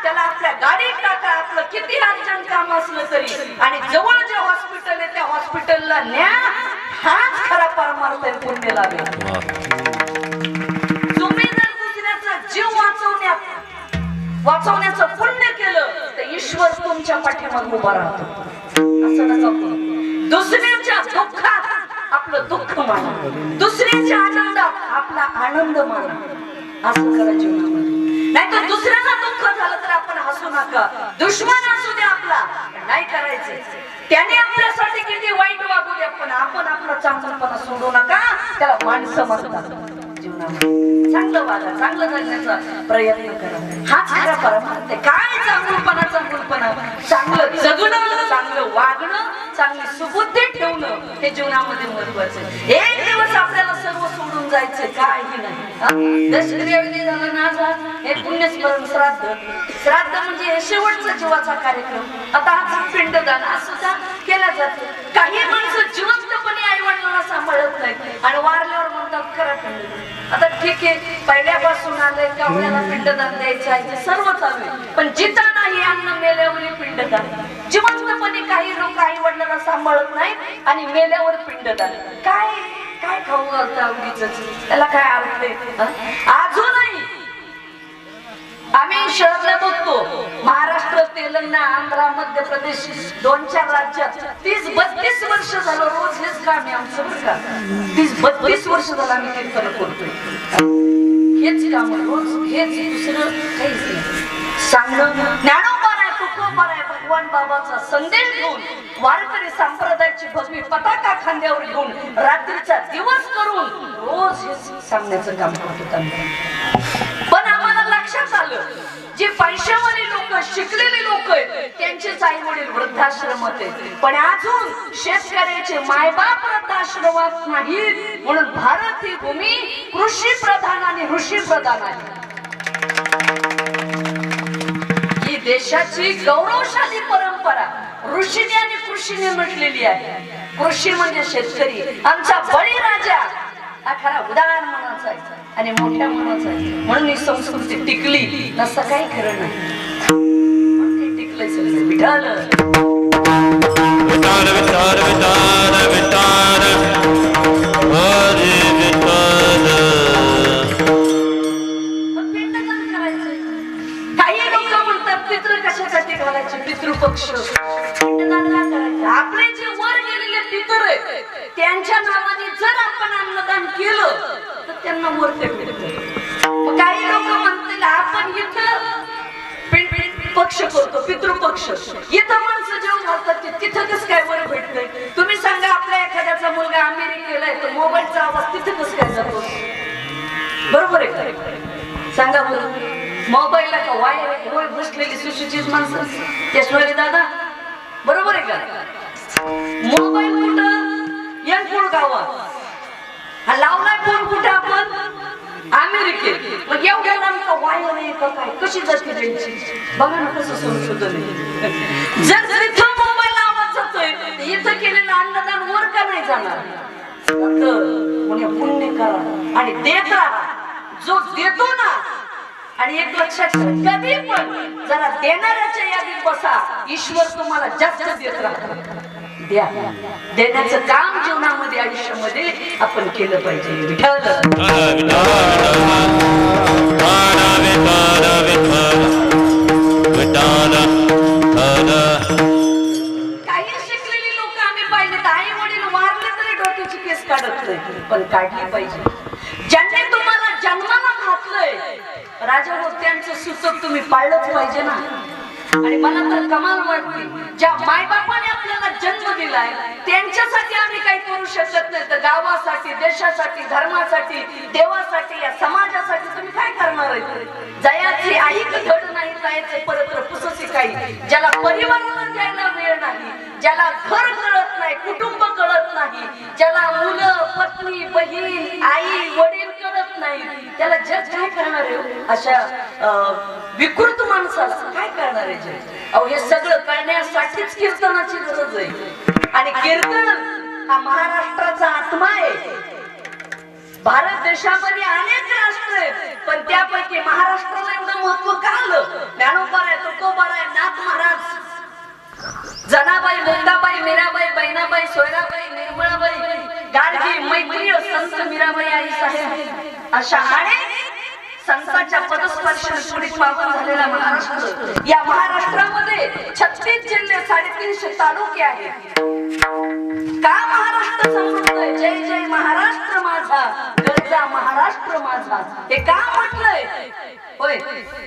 B: त्याला आपल्या गाडीत टाका, आपलं किती अर्जंट काम असलं तरी, आणि जवळ जे हॉस्पिटल आहे त्या हॉस्पिटलला न्या. हाच खरा परमार्थ आहे, पुण्य लागेल. तुम्ही जर दुसऱ्याचा जीव वाचवण्याचं पुण्य केलं तर ईश्वर तुमच्या पाठीमागे उभा राहतो. असं नका करू. दुसऱ्याच्या दुःखात आपलं दुःख माना, दुसऱ्याच्या आनंदात आपला आनंद माना. असं करा जीवनामध्ये. नाहीतर दुसऱ्याला दुःख झालं तर आपण हसू नका. दुश्मन असू दे आपला, नाही करायचं. त्याने आपल्यासाठी किती वाईट वागू दे, पण आपण आपला चांगलपणा सोडू नका. त्याला माणसं म्हणतात. जीवनामध्ये चांगलं वागा, चांगलं जगण्याचा प्रयत्न करा. हाच खरा परमार्थ आहे. काय चांगलपणा, चांगलं जगणं, चांगलं वागणं, चांगली सुबुद्धी ठेवणं हे जीवनामध्ये महत्वाचं आहे. एक दिवस आपल्याला सर्व सोडून जायचंय, काही नाही. दशक्रियाविधी झालं ना, हे पुण्यस्मरण श्राद्ध म्हणजे हे शेवटचा जीवाचा कार्यक्रम. आता हा पिंडदान सुद्धा केला जातो. काही माणसं जिवंतपणे आई वडिलांना सांभाळत नाहीत आणि वारल्यावर म्हणतात करा पिंडदान. आता ठीक आहे, पहिल्यापासून आलंय की आपल्याला पिंडदान द्यायचं आहे, सर्व चालू आहे. पण जिता नाही अन्न मेल्यावर पिंडदान. जिवंतपणे काही लोक आई वडिलांना सांभाळत नाहीत आणि मेल्यावर पिंडदान. काय काय खाऊ घालता उगीच, त्याला काय अर्थ आहे? अजूनही आम्ही शहराला बघतो, महाराष्ट्र, तेलंगणा, आंध्र, मध्य प्रदेश 2-4 राज्यात 30-32 वर्ष झालं रोज हेच काम आहे आमचं. बरं का, 30-32 वर्ष झालं आम्ही कीर्तन करतोय. हेच काम रोज, हेच, दुसरं काहीच नाही. सांगणं ज्ञानोबा आहे, तुकोबा आहे, भगवान बाबाचा संदेश घेऊन, वारकरी संप्रदायाची भगवी पताका खांद्यावर घेऊन, रात्रीचा दिवस करून रोज हेच सांगण्याचं काम करतो आम्ही. पण आम्हाला लक्षात आलं, जे पैशावाले लोक, शिकलेले लोक आहेत, त्यांचेच आई वडील वृद्धाश्रमात आहेत, पण अजून शेतकऱ्याचे मायबाप वृद्धाश्रमात नाहीत. म्हणून भारत ही भूमी कृषी प्रधान आणि ऋषी प्रधान आहे. ही देशाची गौरवशाली परंपरा ऋषीने आणि कृषीने म्हटलेली आहे. कृषी म्हणजे शेतकरी, आमचा बळीराजा हा खरा उदार मनाचा आहे आणि मोठ्या मनाचा आहे. म्हणून ही संस्कृती टिकली, नसं काही खरं नाही. टिकलंय सगळं. विठाल
A: विठाल विठाल विठाल विठाल हरी विठाल.
B: पिंडदान करायचं. काही लोक म्हणतात पितृ कशासाठी घालायचे, पितृपक्ष. पिंडदान का करायचं? आपले जे वर गेलेले पितर आहेत त्यांच्या नावाने जर आपण अन्नदान केलं तर त्यांना वरते मिळतं. काही लोक म्हणतील आपण इथं पक्ष करतो, पितृपक्ष, इथं माणसं जेवण घालतात, तिथं कसं काय वर भेटतंय? तुम्ही सांगा, आपल्या एखाद्याचा मुलगा अमेरिकेला आहे तर मोबाईलचा आवाज तिथं कसं काय जातो? बरोबर आहे का? सांगा बरं. मोबाईलला का वायर होय बसलेली सुशिक्षित माणसं, यशवरी दादा, बरोबर आहे का? मोबाईल कुठं? यंगपूर गावात. लावलाय फोन कुठं आपण? अमेरिकेत मग एवढ्या लांबचा वायर आहे का काय कशी जाते त्यांची बघा ना कसं संशोधन आहे जर तिथं मोबाईल आवाज जातोय इथं केलेलं अन्नदान वर का नाही जाणार कोणी पुण्य करा आणि देत राहा जो देतो ना आणि एक लक्षात ठेवा कधी पण जरा देणाऱ्याच्या यादीत बसा ईश्वर तुम्हाला जास्त देत राहतो द्या देण्याचं काम जीवनामध्ये आयुष्यामध्ये आपण केलं पाहिजे विठ्ठल काही शिकलेली लोक आम्ही पाहिले आई वडील वारले तरी डोक्याची केस काढत नाही पण काढली पाहिजे ज्यांनी तुम्हाला जन्माला घातलंय राजा हो त्यांचं सूचक तुम्ही पाळलंच पाहिजे ना आणि मला तर कमाल वाटते ज्या मायबापाने आपल्याला जन्म दिलाय त्यांच्यासाठी आम्ही काही करू शकत नाही तर गावासाठी देशासाठी धर्मासाठी देवासाठी या समाजासाठी तुम्ही काय करणार आहे जयाची आई धड नाही जायचं परत पुसची काही ज्याला परिवाराला द्यायला वेळ नाही ज्याला घर कळत नाही कुटुंब कळत नाही ज्याला मुलं पत्नी बहीण आई वडील कळत नाही त्याला जग काय करणार आहे अशा विकृत माणसाला काय करणार आहे जग अहो हे सगळं करण्यासाठीच कीर्तनाची गरज आहे आणि कीर्तन हा महाराष्ट्राचा आत्मा आहे भारत देशामध्ये अनेक राष्ट्र आहेत पण त्यापैकी महाराष्ट्राला एवढं महत्व का आलं ज्ञानोबा आहे तुकोबा आहे नाथ महाराज जनाबाई मुक्ताबाई मीराबाई बहिणाबाई सोयराबाई निर्मळाबाई गाडगी मैत्री संत मीराबाई आई साहेब अशा अनेक संतांच्या पदस्पर्शाने पुढील पावन झालेला महाराष्ट्र या महाराष्ट्रामध्ये 36 जिल्हे 350 तालुके आहेत का महाराष्ट्र समृद्ध आहे जय जय महाराष्ट्र माझा गरजा महाराष्ट्र माझा हे का म्हटलंय होय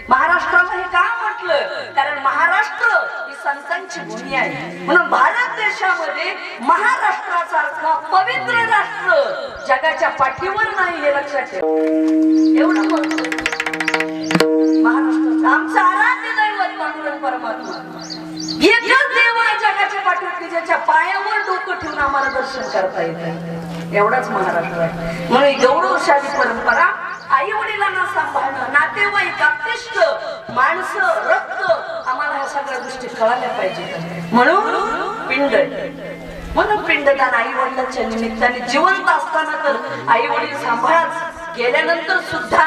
B: महाराष्ट्राला हे का म्हटलं कारण महाराष्ट्र ही संतांची भूमी आहे म्हणून भारत देशामध्ये महाराष्ट्रासारखा पवित्र राष्ट्र जगाच्या पाठीवर नाही हे लक्षात ठेवा एवढं महाराष्ट्र आमचं आराध्य दैवत पांडुरंग परमात्मा एकच देव आहे जगाच्या पाठीवर ज्याच्या पायावर डोकं ठेवून आम्हाला दर्शन करता येतं एवढाच महाराष्ट्र आहे म्हणून गौरवशाली परंपरा आई वडिलांना सांभाळणं नातेवाईक आप्तेष्ट माणसं रक्त आम्हाला ह्या सगळ्या गोष्टी कळायला पाहिजे म्हणून पिंड म्हणून पिंडदान आई वडिलांच्या निमित्ताने जिवंत असताना तर आई वडील सांभाळाच गेल्यानंतर सुद्धा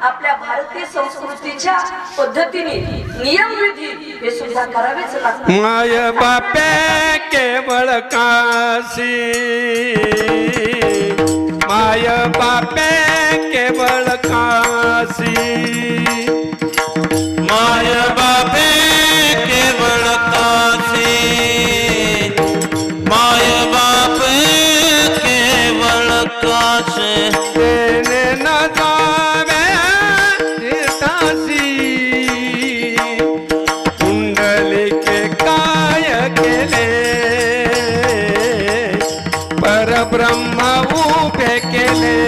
B: आपल्या भारतीय संस्कृतीच्या पद्धतीने नियमविधी हे सुद्धा करावेच लागतात
C: माय बापे केवळ काशी माय बापे केवळ काशी
A: माय बापे केवळ काशी माय बाप केवळ काशी
C: तेने न जावे तीर्थासी कुंडलिके काय केले परब्रह्म उभे केले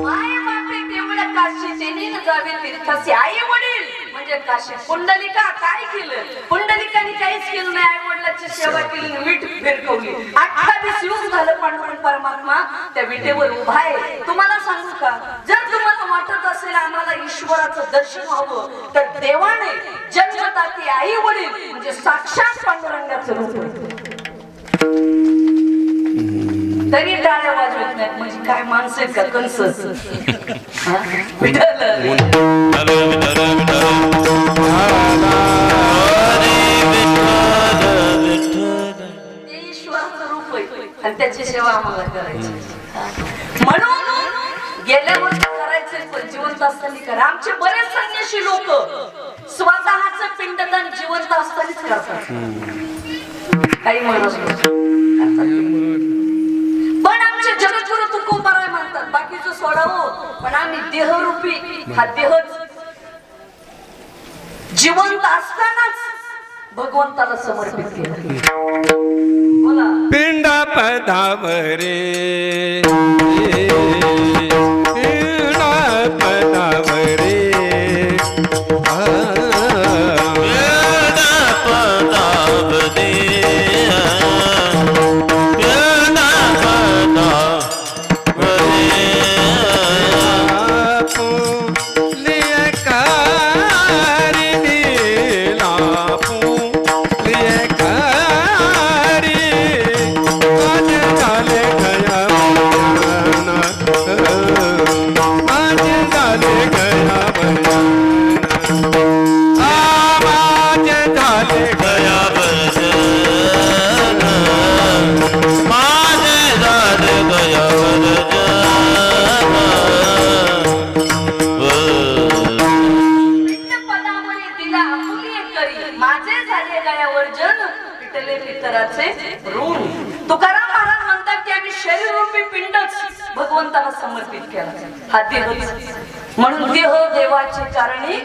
B: माय बापे केवळ काशी तेने न जावे तीर्थासी आई वडील म्हणजे काशी पुंडलिका काय केलं पुंडलिकाने काहीच केलं नाही आई वडिलांची सेवा केली वीट फिरकवली 28 युग झालं पांडुरंग परमात्मा त्या विटेवर उभा आहे तुम्हाला सांगू का जर तुम्हाला वाटत असेल आम्हाला ईश्वराचं दर्शन व्हावं तर देवाने जन्मदाती आई वडील म्हणजे साक्षात पांडुरंगाचं रूप आहे तरी टाळ्या वाजवत नाहीत म्हणजे काय माणसं आहेत का कंस ईश्वराचं रूप आहे आणि त्याची सेवा आम्हाला करायची म्हणून गेल्या वर्षी करायचे पण जिवंत असताना करा आमचे बरेच संन्यासी लोक स्वतःच पिंडदान जिवंत असतानाच करतात काही माणूस पण आमचे जगद्गुरु तुकोबाराय म्हणतात बाकीचं सोडावं पण आम्ही देहरूपी हा देहच जिवंत असतानाच भगवंताला समर्पित केलं बोला
C: पिंड पदावरे पिंड पदावरे
A: पदावरे
B: फिटले पितराचे ऋण. तुकाराम महाराज म्हणतात की आम्ही शरीर रूपी पिंडच भगवंताला समर्पित केला. हा देहच म्हणून देह देवाची कारणी.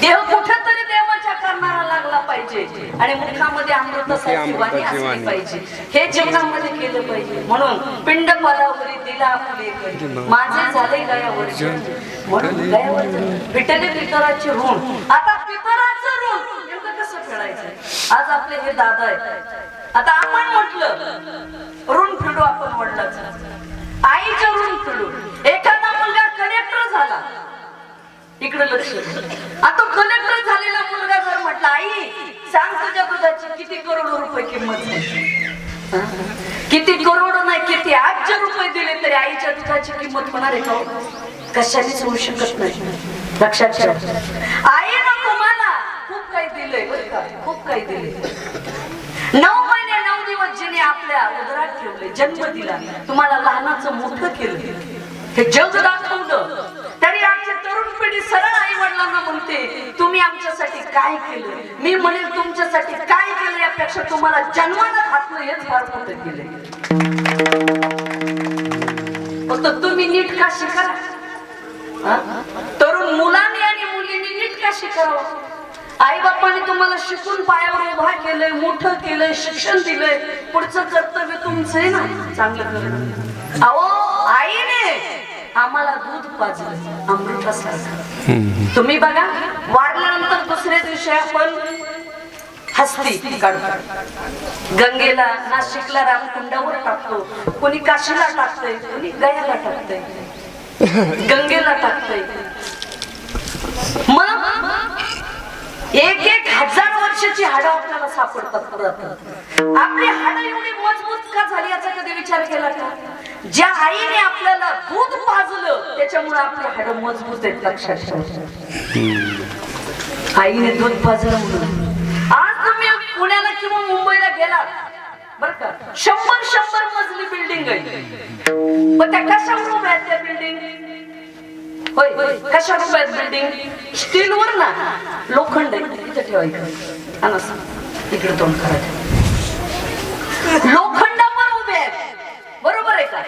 B: देह कुठेतरी देवाच्या कारणाला लागला पाहिजे आणि मुखामध्ये अमृतासारखी वाणी असली पाहिजे. हे जीवनामध्ये केलं पाहिजे. म्हणून पिंड पदावरी दिला आपले माझे झाले गयावर म्हणून गयावर फिटले पितराचे ऋण. आता पितराचं ऋण नेमकं कसं फेडायचं? आज आपले हे दादा आहेत. आता आपण म्हटलं ऋण फेडू आपण वडिलाचं, आईचं ऋण फेडू. एखादा मुलगा कलेक्टर झाला, इकडे लक्ष. आता कलेक्टर झालेला मुलगा जर म्हटला आई सांग तुझ्या दुधाची किती करोड रुपये किंमत आहे? किती करोड नाही किती अब्ज रुपये दिले तरी आईच्या दुधाची किंमत होणार आहे का? कशानेच होऊ शकत नाही. लक्षात ठेवा. आईनं तुम्हाला खूप काही दिलंय बरं का, खूप काही दिले. 9 महिने 9 दिवस जिने आपल्या उदरात ठेवले, जन्म दिला, तुम्हाला लहानाचं मोठं केलं, हे जग दाखवलं. तरी आमची तरुण पिढी सरळ आई वडिलांना म्हणते तुम्ही आमच्यासाठी काय केलं. मी म्हणेल तुमच्यासाठी काय केलं यापेक्षा तुम्हाला जन्माला घातलं हेच फार मोठं केलं. फक्त तुम्ही नीट का शिका. तरुण मुलांनी आणि मुलींनी नीट का शिकावं. आई बापाने तुम्हाला शिकून पायावर उभा केलंय, मोठं केलंय, शिक्षण दिलंय. पुढचं कर्तव्य तुमचं आहे ना चांगलं करणं. अहो आईने आम्हाला दूध पाजलं अमृतासारखं. तुम्ही बघा वारल्यानंतर दुसऱ्या दिवशी आपण हस्ती काढतो. गंगेला नाशिकला रामकुंडावर टाकतो, कोणी काशीला टाकतंय, कोणी गयाला टाकतंय, गंगेला टाकतंय. मग 1,000 वर्षाची हाडं आपल्याला सापडतात. आपली हाडं एवढी मजबूत का झाली याचा कधी विचार केला का? ज्या आईने आपल्याला दूध पाजलं त्याच्यामुळे आपली हाडं मजबूत आहेत. लक्षात ठेवा. आईने दूध पाजलं म्हणून आज तुम्ही पुण्याला किंवा मुंबईला गेलात बरं का, 100 मजली बिल्डिंग आहे. पण त्या कशावर उभ्या आहेत त्या बिल्डिंग? होय कशावर उभ्या आहेत बिल्डिंग? स्टीलवर ना, लोखंड इथे ठेवायचं, इकडे तोंड करायचं. लोखंडावर उभे आहेत. बरोबर आहे का?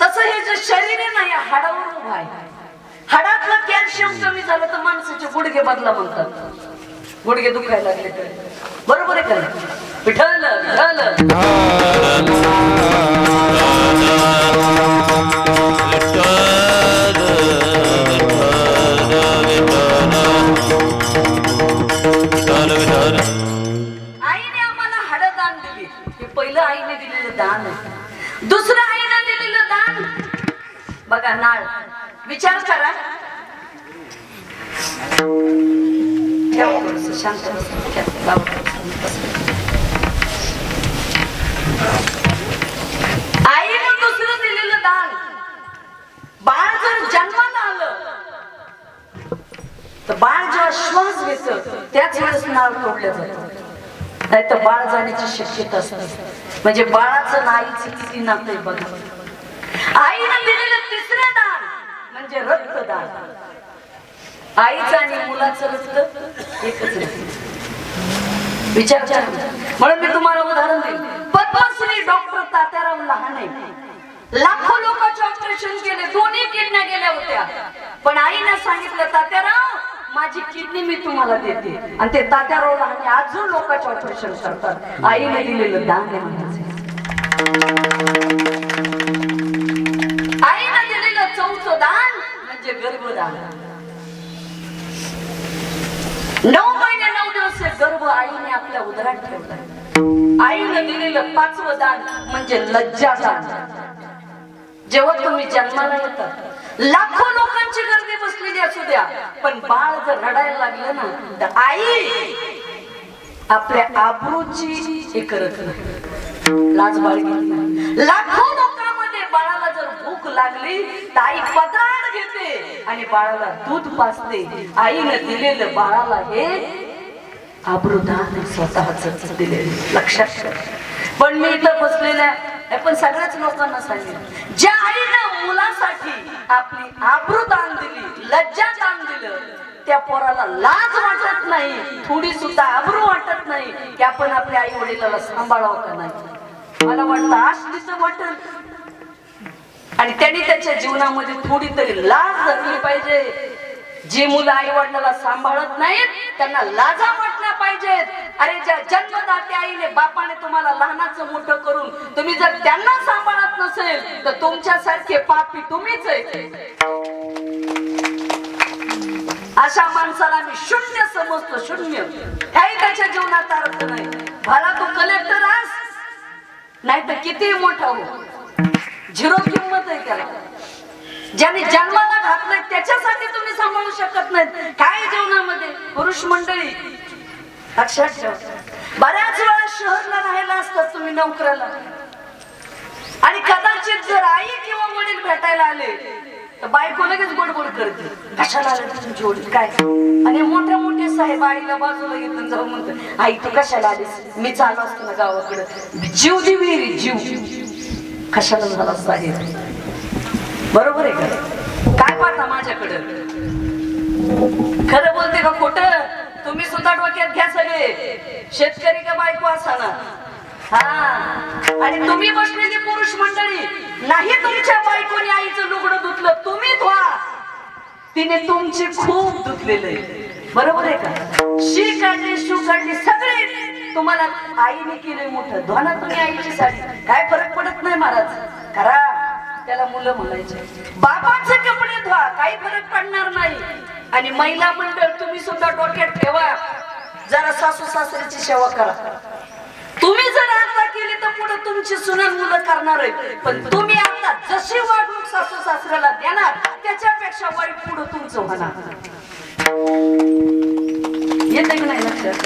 B: तसं हे जे शरीर आहे ना या हाडावर उभा आहे. हाडातलं कॅल्शियम कमी झालं तर माणसाचे गुडघे बदला म्हणतात. गुडघे दुखायला लागले तर बरोबर आहे का? विठ्ठल आईने आम्हाला हाडं दान दिली. हे पहिलं आईने दिलेलं दान आहे. दुसरं आईने दिलेलं दान बघा नाळ. विचार करा. शांत आईने दुसरं दिलेलं दान. बाळ जर जन्माला आलं तर बाळ जेव्हा श्वास घेत त्याच वेळेस नाळ तोडलं जातं, नाही तर बाळ जाण्याची शक्यता असते. म्हणजे बाळाचं नाईचं किती नातं आहे बघा. आईने दिलेलं तिसरं दान म्हणजे रक्तदान. आईचं आणि मुलाचं रक्त एकच आहे. विचार करा. म्हणून मी तुम्हाला उदाहरण देईल. पद्मश्री डॉक्टर तात्याराव लहाने लाखो लोकांचे ऑपरेशन केले, 2 किडन्या गेल्या होत्या. पण आईने सांगितलं तात्याराव माझी किडनी मी तुम्हाला देते. आणि ते तात्याराव लहाने अजून लोकांचे ऑपरेशन करतात. आईने दिलेलं दान आहे म्हणायचं. आईने दिलेलं चौथं दान म्हणजे गर्भदान. 9 महिने 9 दिवस गर्भ आईने आपल्या उदरात ठेवला. आईने दिलेलं 5वं दान म्हणजे लज्जादान. जेव्हा तुम्ही जन्माला येतात लाखो लोकांची गर्दी बसलेली असू द्या, पण बाळ जर रडायला लागलं ना तर आई आपल्या आबरूची हे करत नाही, लाज बाळगली. लाखो लोकांमध्ये बाळाला जर भूक लागली तर आई पत्राड घेते आणि बाळाला दूध पाजते. आईने दिलेलं बाळाला हे आबरूदान स्वतःच दिलेलं. लक्षात ठेवा. पण मी इथं बसलेल्या पण सगळ्याच लोकांना सांगितलं, ज्या आईनं मुलासाठी आपली आबरू दान दिली, लज्जा दान दिलं, त्या पोराला लाज वाटत नाही, थोडी सुद्धा आबरू वाटत नाही की आपण आपल्या आई वडिलाला सांभाळावं का नाही. मला वाटतं आश्रीचं वाटत आणि त्यांनी त्याच्या जीवनामध्ये थोडी तरी लाज धरली पाहिजे. जी मुलं आई वडिलाला सांभाळत नाहीत त्यांना लाजा वाटल्या पाहिजेत. अरे ज्या जन्मदात्या आईने बापाने तुम्हाला लहानाचं मोठं करून तुम्ही जर त्यांना सांभाळत नसेल तर तुमच्यासारखे पापी तुम्हीच आहे. अशा माणसाला मी शून्य समजतो, शून्य. काही त्याच्या जीवनात अर्थ नाही. भला तू कलेक्टर आस नाही तर किती मोठा हो, झिरो किंमत आहे त्याला. ज्याने जन्माला घातलंय त्याच्यासाठी तुम्ही सांभाळू शकत नाहीत. काय जीवनामध्ये पुरुष मंडळी लक्षात ठेवा, बऱ्याच वेळा शहरला राहायला असतात तुम्ही नोकऱ्याला आणि कदाचित जर आई किंवा वडील भेटायला आले तर बायको लगेच गोडगोड करते, कशाला आले तुमची वडील काय. आणि मोठ्या मोठे साहेब आईला बाजूला घेऊन जाऊन म्हणतात, आई तू कशाला आलीस, मी चालू असतो ना गावाकडे, जीव दिवी जीव, कशाला झाला साहेब. बरोबर आहे का. काय पाहता माझ्याकडे, खरं बोलते का खोटं. तुम्ही सुद्धा डोक्यात घ्या सगळे, शेतकरी का बायको असा ना. हा, आणि तुम्ही बसलेली पुरुष मंडळी, नाही तुमच्या बायकोने आईचं लुगडं धुतलं, तुम्ही धुवा. तिने तुमची खूप धुतलेले. बरोबर आहे का. शी काढली, शू काढली, सगळे तुम्हाला आईने केले मोठं. धुवा ना तुम्ही आईची साडी, काय फरक पडत नाही महाराज. करा, त्याला मुलं म्हणायचे. बाबांचे कपडे धुवा, काही फरक पडणार नाही. आणि महिला मंडळ तुम्ही सुद्धा डोक्यात ठेवा, जरा सासू सासऱ्याची सेवा करा. तुम्ही जर आता केली तर पुढे तुमची सुनान मुलं करणार आहे. पण तुम्ही आता जशी वागणूक सासू सासऱ्याला देणार त्याच्यापेक्षा वाईट पुढे तुमचं होणार. येते की नाही लक्षात.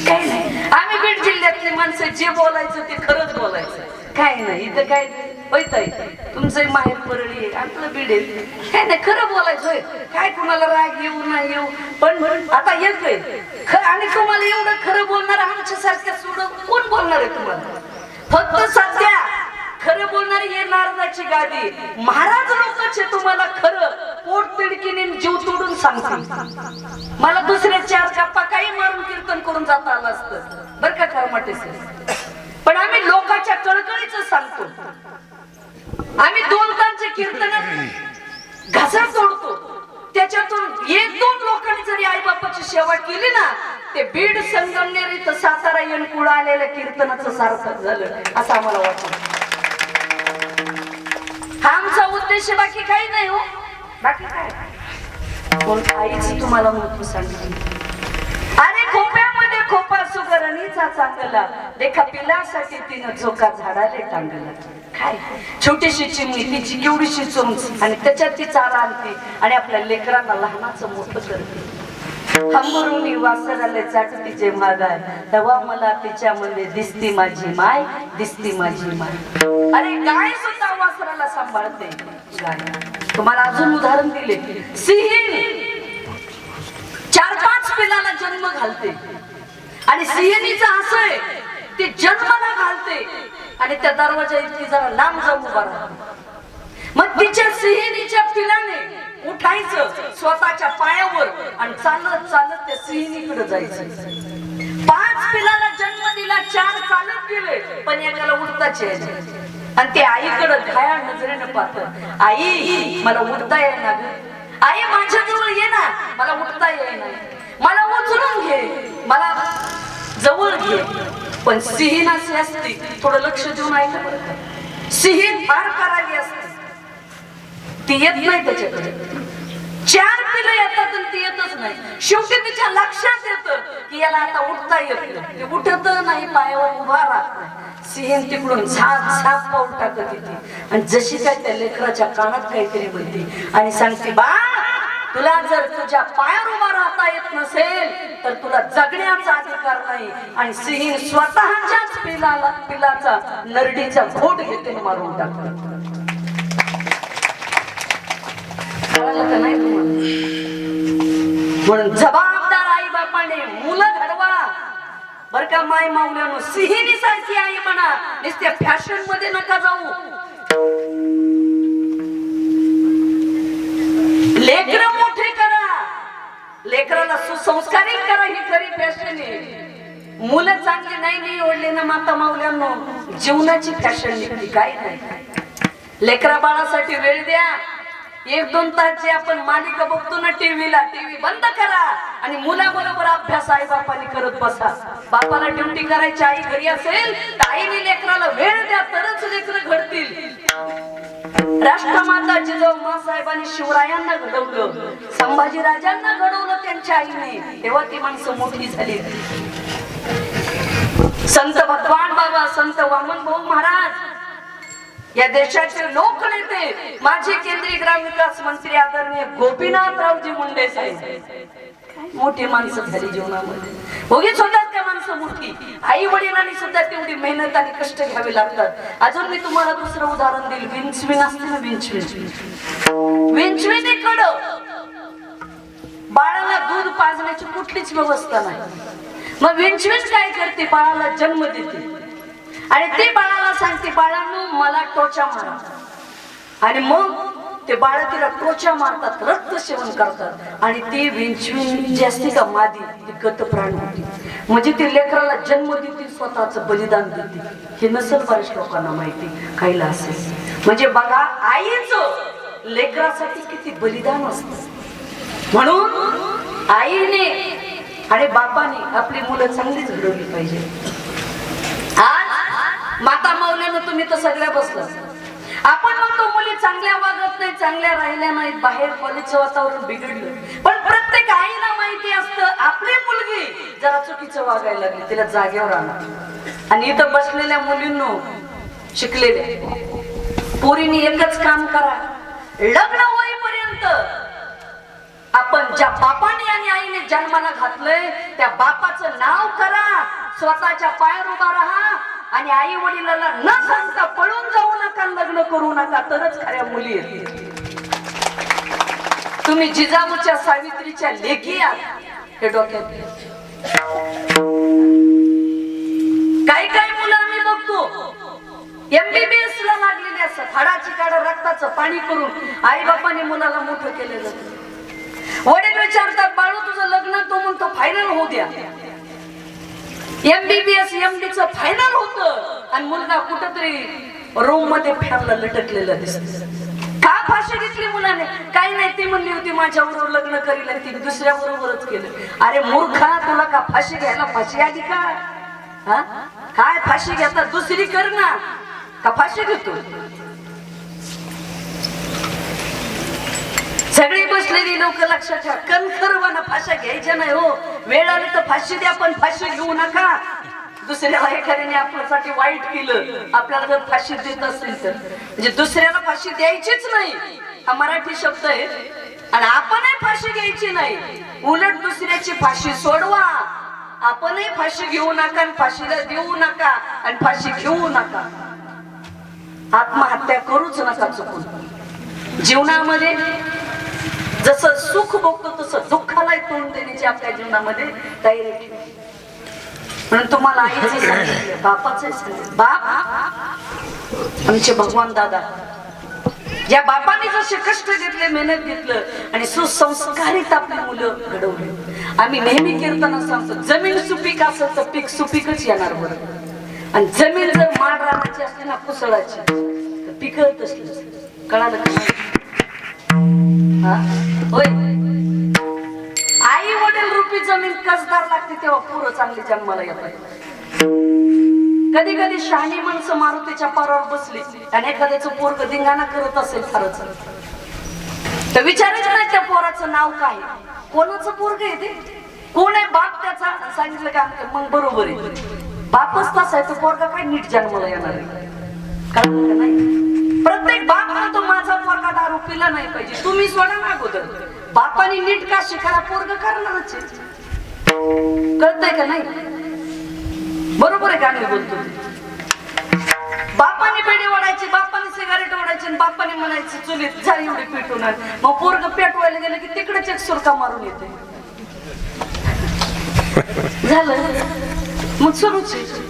B: काही नाही, आम्ही बीड जिल्ह्यातली माणसं जे बोलायचं ते खरंच बोलायचं. काय नाही इथं काय होत आहे. तुमचं माहेर परळी आहे, आपलं बीड आहे, काय नाही खरं बोलायचं. काय कुणाला राग येऊ नाही येऊ, पण आता येतोय खरं. आणि तुम्हाला एवढं खरं बोलणार आमच्या सारख्या सोडून कोण बोलणार आहे तुम्हाला. फक्त सध्या खरं बोलणारी हे नारदाची गादी. महाराज लोकच तुम्हाला खरं पोट तिडकीने जीव तोडून सांगतील. मला दुसऱ्या चार गप्पा काही मारून कीर्तन करून जाता आलं असतं बरं का खरं म्हटलं. पण आम्ही लोकांच्या कळकळीचं सांगतो. आम्ही 2 तांचे कीर्तनात घसा तोडतो. त्याच्यातून 1-2 लोकांनी जरी आई बापाची सेवा केली ना, ते बीड संगमनेर इथं सातारा येणकुळा आलेल्या कीर्तनाचं सार्थक झालं असं आम्हाला वाटतं. हा आमचा उद्देश, बाकी काही नाही हो. बाकी काय, आईची तुम्हाला महत्व सांगितलं. अरे खोप्यामध्ये खोपा सुगरणीचा चांगला, देखा पिलासाठी तिनं झोका झाडाले टांगला. काय छोटीशी चिमणी, तिची केवढीशी चोंच, आणि त्याच्यात ती चारा आणते आणि आपल्या लेकरांना लहानाचं मोठं करते. हंबरुनी वासराले चाटती जे मागाय, तेव्हा मला तिच्यामध्ये दिसती माझी माय, दिसती माझी माय. अरे गाय सुद्धा वासराला सांभाळते. गाय, तुम्हाला अजून उदाहरण दिले. सिंहीण 4-5 पिलाला जन्म घालते आणि सिंहिणीचं असं आहे, ती जन्माला घालते आणि त्या दरवाजा इतकी जरा लांब जाऊन उभा राहते. मग तिच्या सिंहिणीच्या पिलाने उठायचं स्वतःच्या पायावर आणि चालत चालत त्या सिंहिणीकडे जायचं. 5 पिलाला जन्म दिला, 4 चालत गेले, पण एकाला उठताच यायचं. आणि ते आईकडे घायाळ नजरेनं पाहत, आई मला उठता येईना ग, आई माझ्याजवळ ये ना, मला उठता येईना, मला उचलून घे, मला जवळ घे. पण सिंहीण अशी असते, थोडं लक्ष देऊन ऐका बरं. सिंहीण फार करावी असते, ती येत नाही त्याच्याकडे. 4 पिलं येतात आणि ती येतच नाही. शेवटी तिच्या लक्षात येतं की याला आता उठता येत नाही. ते उठत नाही, पायावर उभा राहत नाही. सिंहीण तिकडून झाप झाप पाऊल टाकत येते आणि जशी काय त्या लेकराच्या कानात काहीतरी म्हणते आणि सांगते, बा तुला जर तुझ्या पायावर उभा राहता येत नसेल तर तुला जगण्याचा अधिकार नाही. आणि सिंहीण स्वतःच्याच पिलाचा नरडीचा घोट घेते मारून टाकते. नाही म्हणून जबाबदार आई बापाने मुलं घडवा बर का. माय माऊल्यानो सिंहिणी सारखी आई म्हणा, नुसत्या फॅशन मध्ये नका जाऊ. लेकरं मोठे लेकराला सुसंस्कारित करा ही खरी फॅशन आहे. मुलं चांगली नाही निवडली ना माता माऊल्यांनो, जीवनाची फॅशन निघली काय नाही. लेकरा बाळासाठी वेळ द्या. 1-2 तास जे आपण मालिका बघतो ना टीव्हीला, टीव्ही बंद करा आणि मुलाबरोबर अभ्यास आई बापाने करत बसा. बापाला ड्युटी करायची आई घरी असेल तर आईने लेकराला वेळ द्या, तरच लेकरं घडतील. राष्ट्रमाता जिजाऊ साहेबांनी शिवरायांना घडवलं, संभाजी राजांना घडवलं त्यांच्या आईने, तेव्हा ती माणसं मोठी झाली. संत भगवान बाबा, संत वामन भाऊ महाराज, या देशाचे लोकनेते, माजी केंद्रीय ग्राम विकास मंत्री आदरणीय गोपीनाथरावजी मुंडे साहेब, मोठी माणसं झाली जीवनामध्ये. उगीच होतात का माणसं मोठी? आई वडिलांनी सुद्धा तेवढी मेहनत आणि कष्ट घ्यावे लागतात. अजून मी तुम्हाला दुसरं उदाहरण देईल. विंचविन असते ना, विंचविनीकडं बाळाला दूध पाजण्याची कुठलीच व्यवस्था नाही. मग विंचविन काय करते? बाळाला जन्म देते आणि ते बाळाला सांगते, बाळांनो मला टोचा मारा. आणि मग ते बाळ तिला टोचा मारतात, रक्त सेवन करतात आणि ती विंचविन जी असते का मादी, ती गतप्राण होती. म्हणजे ती लेकराला जन्म देते, स्वतःच बलिदान देते. हे नसेल बऱ्याच लोकांना माहिती, काहीला असेल. म्हणजे बघा आईचं लेकरासाठी किती बलिदान असतं. म्हणून आईने आणि बापाने आपली मुलं चांगलीच घडवली पाहिजे. आज माता माऊल्यानं तुम्ही तर सगळ्या बसला. आपण म्हणतो मुली चांगल्या वागत नाही, चांगल्या राहिल्या नाहीत, बाहेर कॉलेजचं वातावरण बिघडलं. पण प्रत्येक आईला माहिती असतं आपली मुलगी जरा चुकीचं वागायला लागली, तिला जागेवर आणा. आणि इथं बसलेल्या मुलींनो, शिकलेल्या पोरींनी एकच काम करा, लग्न होईपर्यंत आपण ज्या बापाने आणि आईने जन्माला घातलंय त्या बापाचं नाव करा, स्वतःच्या पायावर उभा राहा आणि आई वडिलांना न सांगता पळून जाऊ नका, लग्न करू नका, तरच खऱ्या मुली आहेत. तुम्ही जिजाऊच्या सावित्रीच्या लेकी आहात हे डोक्यात. काही काही मुलं आम्ही बघतो MBBS ला लागलेले असतात, हाडाची काढ रक्ताचं पाणी करून आई बापाने मुलाला मोठं केलेलं. वडील विचारतात, बाळू तुझं लग्न, तो म्हणतो फायनल होऊ द्या. MBBS MD चं फायनल होतं आणि मुलगा कुठेतरी रूम मध्ये फॅनला लटकलेला दिसतो. का फाशी घेतली मुलाने? काही नाही, ती म्हणली होती माझ्याबरोबर लग्न करील, ती दुसऱ्या बरोबरच केलं. अरे मूर्खा, तुला का फाशी घ्यायला फाशी आली का? हा काय फाशी घेतात? दुसरी कर ना, का फाशी घेतो? सगळी बसलेली लोक लक्षात ठेवा, कणखरवाना फाशा घ्यायच्या नाही हो. वेळ आली तर फाशी द्या, पण फाशी घेऊ नका. दुसऱ्याला एखाद्याने आपल्यासाठी वाईट केलं, आपल्याला जर फाशी देत असेल तर म्हणजे दुसऱ्याला फाशी द्यायचीच नाही, हा मराठी शब्द आहे. आणि आपणही फाशी घ्यायची नाही, उलट दुसऱ्याची फाशी सोडवा. आपणही फाशी घेऊ नका, फाशीला देऊ नका आणि फाशी घेऊ नका. आत्महत्या करूच नका चुकून. जीवनामध्ये जसं सुख बघतो तसं दुःखाला तोंड देण्याची आपल्या जीवनामध्ये तयारी ठेवा. म्हणून तुम्हाला आईचं सांगितलं, बापाचं सांगितलं. बाप आमचे भगवान दादा, ज्या बापाने जसे कष्ट घेतले, मेहनत घेतलं आणि सुसंस्कारित आपली मुलं घडवली. आम्ही नेहमी कीर्तनात सांगतो, जमीन सुपीक असेल तर पीक सुपीकच येणार बरं. आणि जमीन जर माड रानाची असली ना, कुसळाची, तर पिकत असली. कळालं का? होय, आई वडील रूपी जमीन कसदार लागते तेव्हा पोरं चांगली जन्माला येतात. कधी कधी शहाणी माणसं मारुतीच्या पारावर बसली आणि एखाद्याचं पोरग धिंगाणा करत असेल खरंच, तर विचारायचं नाही त्या पोराचं नाव काय, कोणाचं पोरग आहे ते, कोण आहे बाप त्याचा. सांगितलं का मग बरोबर आहे, बापच तसा आहे, तो पोरगा काय नीट जन्माला येणार आहे. कळलं का नाही? प्रत्येक बाप म्हणतो माझा पोरगा दारू पिला नाही पाहिजे. तुम्ही सोडा ना अगोदर, बापाने नीट का शिकायला पोरग करणारच आहे. कळतंय का नाही? बरोबर आहे का मी बोलतो? बापाने पेढी ओढायची, बापाने सिगारेट ओढायची, बापाने म्हणायची चुलीत जा एवढी पेटून. मग पोरग पेटवायला गेलं की तिकडेच एक सुरका मारून येते. झालं मग सुरूच आहे.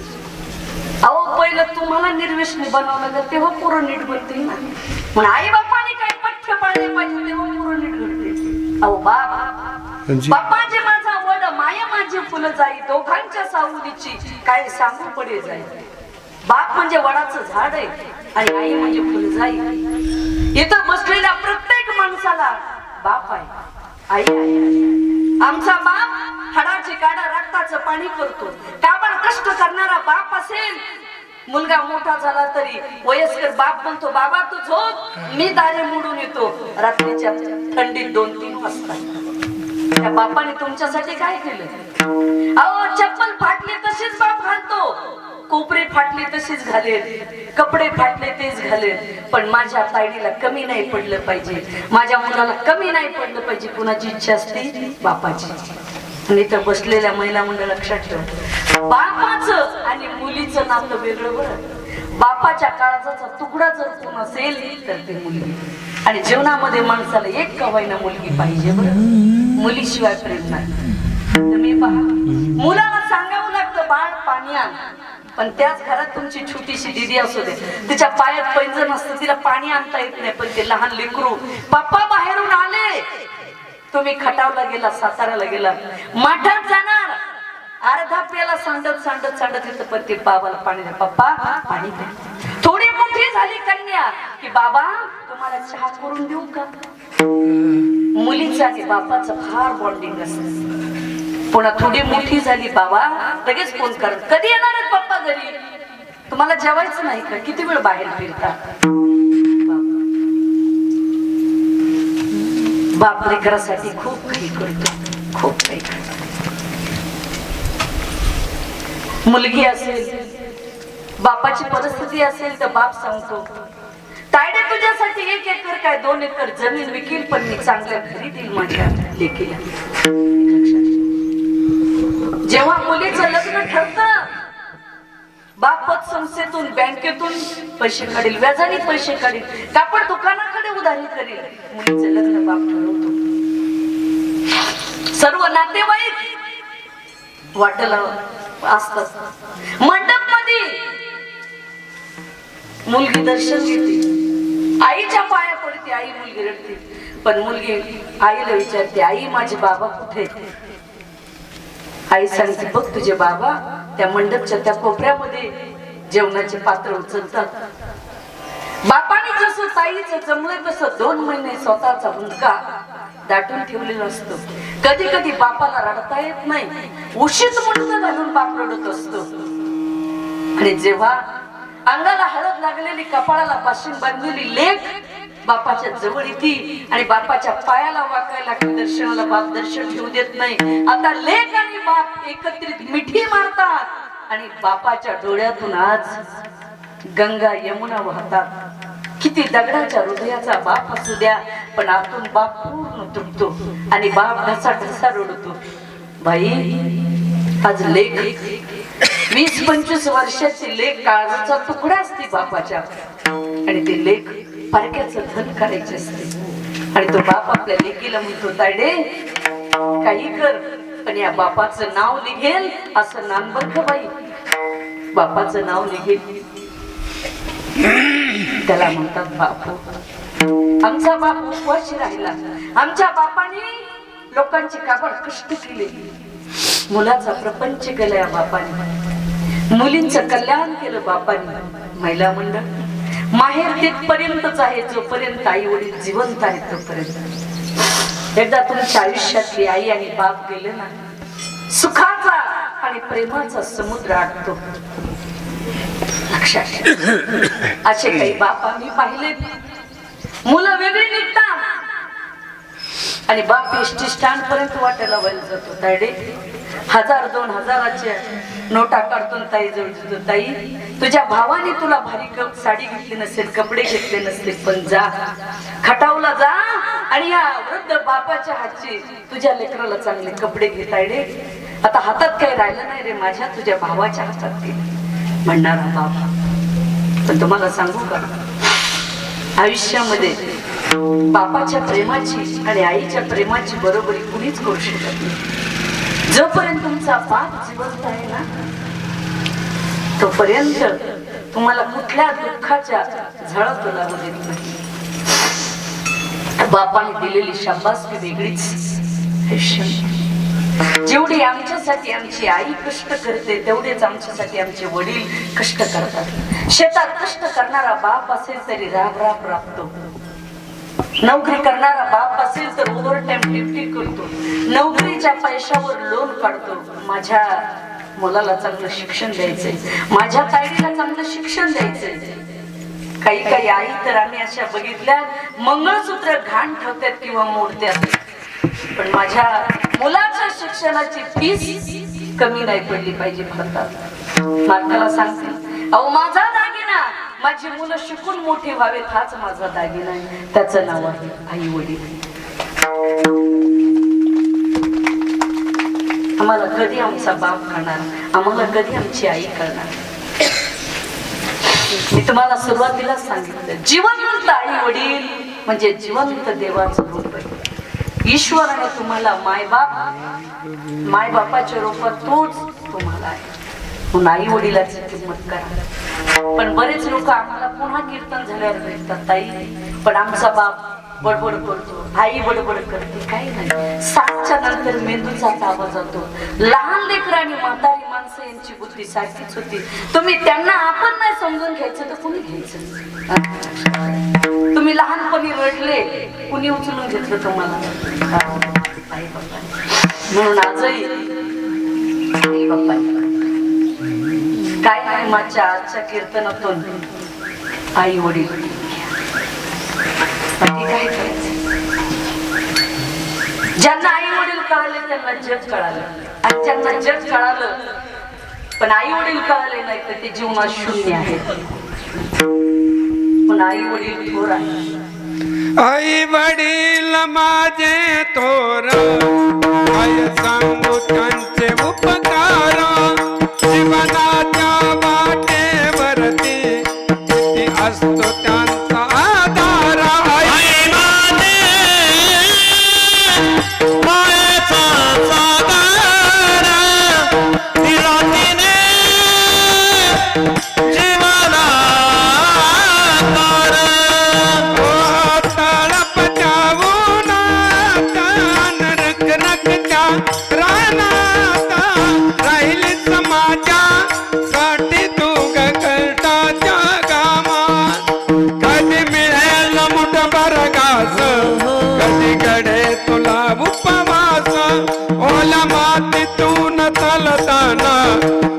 B: अहो पहिलं तुम्हाला निर्व्यसनी बनवलं तर तेव्हा पोरं नीट बनतील ना. मग आई बापाने काही पथ्य पाळले पाहिजे तेव्हा पोरं नीट घडते. अहो बाप
C: म्हणजे?
B: बापाचे माझा वड माया माझी फुलं जाई दोघांच्या सावलीची काय सांगू पडे जाई. बाप म्हणजे वडाचं झाड आहे आणि आई म्हणजे फुलं जाई. इथं बसलेल्या प्रत्येक माणसाला बाप आहे, आई आहे. आमचा बाप हाडाची काढा रक्ताचं पाणी करतो. काबाड कष्ट करणारा बाप असेल, मुलगा मोठा झाला तरी वयस्कर बाप म्हणतो बाबा तू झोप, मी दारे मोडून येतो रात्रीच्या थंडीत 2-3 वाजता. त्या बापाने तुमच्यासाठी काय केलं? अहो चप्पल फाटली तशीच बाप घालतो, कोपरे फाटले तशीच घालेल, कपडे फाटले तेच घालेल. पण माझ्या ताईला कमी नाही पडलं पाहिजे, माझ्या मुलाला कमी नाही पडलं पाहिजे. कुणाची इच्छा असते? बापाची. आणि इथं बसलेल्या महिला मंडळ लक्षात ठेवा, बापाचं आणि मुलीचं नातं वेगळं बरं. बापाच्या काळजाचा तुकडा जर कोण असेल तर ते मुलगी. आणि जीवनामध्ये माणसाला एक कवायना मुलगी पाहिजे बरं, मुलीशिवाय प्रेम नाही. तुम्ही पहा, मुलाला सांगावं लागतं बाळ पाणी आण, पण त्याच घरात तुमची छोटीशी दीदी असू दे, तिच्या पायात पैंजण असतं, तिला पाणी आणता येत नाही. पण ते लहान लेकरू पप्पा बाहेरून आले, तुम्ही खटावला गेला, साताऱ्याला गेला, माठात जाणार, अर्धा पेला सांडत सांडत सांडत येतं, पण ते बाबाला पाणी द्या, पप्पा पाणी द्या. थोडी मोठी झाली कन्या की बाबा तुम्हाला चहा करून देऊ का? मुलीचा आणि बापाचं फार बॉन्डिंग असतं. पुन्हा थोडी मोठी झाली, बाबा लगेच फोन करत, कधी येणार आहेत पप्पा घरी? तुम्हाला जेवायचं नाही का? किती वेळ बाहेर फिरता? बाप लेकरासाठी खूप काही करतो, खूप काही करतो. मुलगी असेल, बापाची परिस्थिती असेल तर बाप सांगतो तायडे तुझ्यासाठी 1 एकर काय 2 एकर जमीन विकील, पण मी चांगल्या घरी देईल माझ्या लेकीला. जेव्हा मुलीचं लग्न ठरतं, बाप पतसंस्थेतून बँकेतून पैसे काढेल, व्याजाने पैसे काढेल, कापड दुकानाकडे उधारी करेल. मुलीचं लग्न बाप ठरवतो. सर्व नातेवाईक वाटेला असतात. मंडप मध्ये मुलगी दर्शन घेते, आईच्या पाया पडते, आई मुलगी रडते. पण मुलगी आईला विचारते, आई माझे बाबा कुठे? आई सांगते, बघ तुझे बाबा त्या मंडपच्या त्या कोपऱ्यामध्ये जेवणाचे पात्र उचलतात. बापाने जसं ताईचं जमलं तसं 2 महिने स्वतःचा मुलगा दाटून ठेवलेला असतो. कधी कधी बापाला रडता येत नाही, उशीत मुंडकं घालून बाप रडत असतो. आणि जेव्हा अंगाला हळद लागलेली, कपाळाला पाशीण बांधलेली लेक बापाच्या जवळ येते आणि बापाच्या पायाला वाकायला दर्शनाला बाप दर्शन ठेवू देत नाही. आता लेक आणि बाप एकत्रित मिठी मारतात आणि बापाच्या डोळ्यातून आज गंगा यमुना वाहतात. किती दगडाच्या हृदयाचा बाप असू द्या, पण आतून बाप पूर्ण तुटतो आणि बाप ढसा ढसा रडतो. बाई आज लेक 20-25 वर्षाची लेक काळजाचा तुकडा असते बापाच्या, आणि ते लेक पारख्याचं धन करायचे असते. आणि तो बाप आपल्या लेकीला म्हणतो, तायडे काही कर पण या बापाचं नाव निघेल असं नानबरख बाई, बापाचं नाव निघेल. त्याला म्हणतात बापू. आमचा बाप उपवाशी राहिला, आमच्या बापाने लोकांची काबड कष्ट केले, मुलाचा प्रपंच केला या बापाने, मुलींचं कल्याण केलं बापाने. महिला मंडळ माहेर तिथपर्यंतच आहे जोपर्यंत आई वडील जिवंत आहेत तोपर्यंत. एकदा तुमच्या आयुष्यातली आई आणि बाप गेले ना, सुखाचा आणि प्रेमाचा समुद्र आटतो. लक्षात असे काही बाप आम्ही पाहिले. मुलं वेगळी निघतात आणि बाप एसटी स्टँड पर्यंत वाटायला व्हायला जातो. तायडे 1000-2000च्या नोटा काढतो, ताई जवळ देतो. ताई तुझ्या भावाने तुला भारी साडी घेतली नसेल, कपडे घेतले नसतील, पण जा खटावला जा आणि या वृद्ध बापाच्या हातचे तुझ्या लेकराला चांगले कपडे घे. तायडे आता हातात काही राहिलं नाही रे माझ्या, तुझ्या भावाच्या हातात दे म्हणणारा बाप. पण तुम्हाला सांगू का, आयुष्यामध्ये बापाच्या प्रेमाची आणि आईच्या प्रेमाची बरोबरी कुणीच करू शकत नाही. जोपर्यंत तुमचा बाप जिवंत आहे ना, तोपर्यंत तुम्हाला कुठल्या दुःखाच्या झळा लागू देत नाही. बापाने दिलेली शाबासकी वेगळीच. जेवढी आमच्यासाठी आमची आई कष्ट करते तेवढेच आमच्यासाठी आमचे वडील कष्ट करतात. शेतात कष्ट करणारा बाप असेल तरी राब राब राबतो. नोकरी करणारा बाप असेल तर ओव्हर टाइम ड्युटी करतो. नोकरीच्या पैशावर लोन काढतो. माझ्या मुलाला चांगलं शिक्षण द्यायचंय, माझ्या ताईला चांगलं शिक्षण द्यायचंय. काही काही आई तर आम्ही अशा बघितल्या मंगळसूत्र घाण ठेवतात किंवा मोडतात, पण माझ्या मुलाच्या शिक्षणाची फीस कमी नाही पडली पाहिजे भारतात. मालकाला सांगते, अहो माझा दागिना, माझी मुलं शिकून मोठी व्हावेत, हाच माझा दागिना आहे. त्याचं नाव आहे आई वडील. आम्हाला कधी आमचा बाप करणार, आम्हाला कधी आमची आई करणार. मी तुम्हाला सुरुवातीला सांगितलं, जिवंत आई वडील म्हणजे जिवंत देवाचं रूप आहे. ईश्वराने तुम्हाला मायबापाच्या रूपात तोच तुम्हाला आहे. म्हणून आई वडिलाची किंमत करा. पण बरेच लोक आम्हाला पुन्हा कीर्तन झाल्यावर भेटतात, ताई पण आमचा बाप बडबड करतो, आई बडबड करते. काही नाही, 7च्या नंतर मेंदूचा ताबा जातो. लहान लेकरं आणि म्हातारी माणसं यांची बुद्धी सारखीच होती. तुम्ही त्यांना आपण नाही समजून घ्यायचं तर कुणी घ्यायचं? तुम्ही लहानपणी रडले, कुणी उचलून घेतलं तुम्हाला? आई बाप्पा. म्हणून आजही आई बाप्पा काय नाही, माझ्या आजच्या कीर्तनातून आई वडील काय करायचं. ज्यांना आई वडील कळाले त्यांना जग कळालं, आणि ज्यांना जग कळालं पण आई वडील कळाले नाही तर ते जीवनात शून्य आहे. पण आई वडील थोर आहे.
C: आई वडील माझे थोर, काय सांगू त्यांचे उपकार. जीवनाच्या वाटेवरती किती असतो त्यांचा आधार.
A: आई माझे मायेचा सागर, तिला तिने जीवना तार.
C: तळप जाऊन नरक नकच्या रानात राहील समाजा साठी तू कष्टाच्या कामात. कधी मिळेल मुठभर घास, कधी घडे तुला उपवास. ओला मातीतून चालताना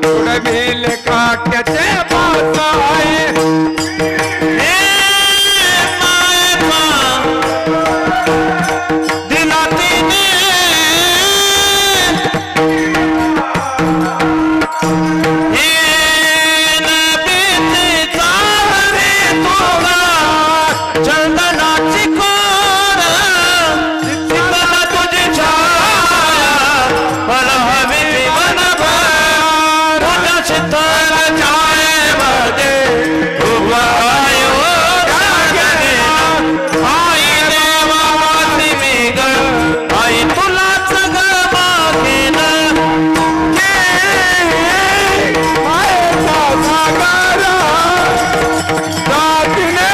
C: उडविल काट्याचे पास.
A: हे मायेचा दिला तिने चंदनाची खोर, शीतल तुझी छाया, मला हवी जीवनभर. तुझ्या शीतल छायेमध्ये उभा आहे ओ गगनेला. आई देवाची मी ग, आई तुलाच ग मागेन.
C: मायेचा सागर जातीने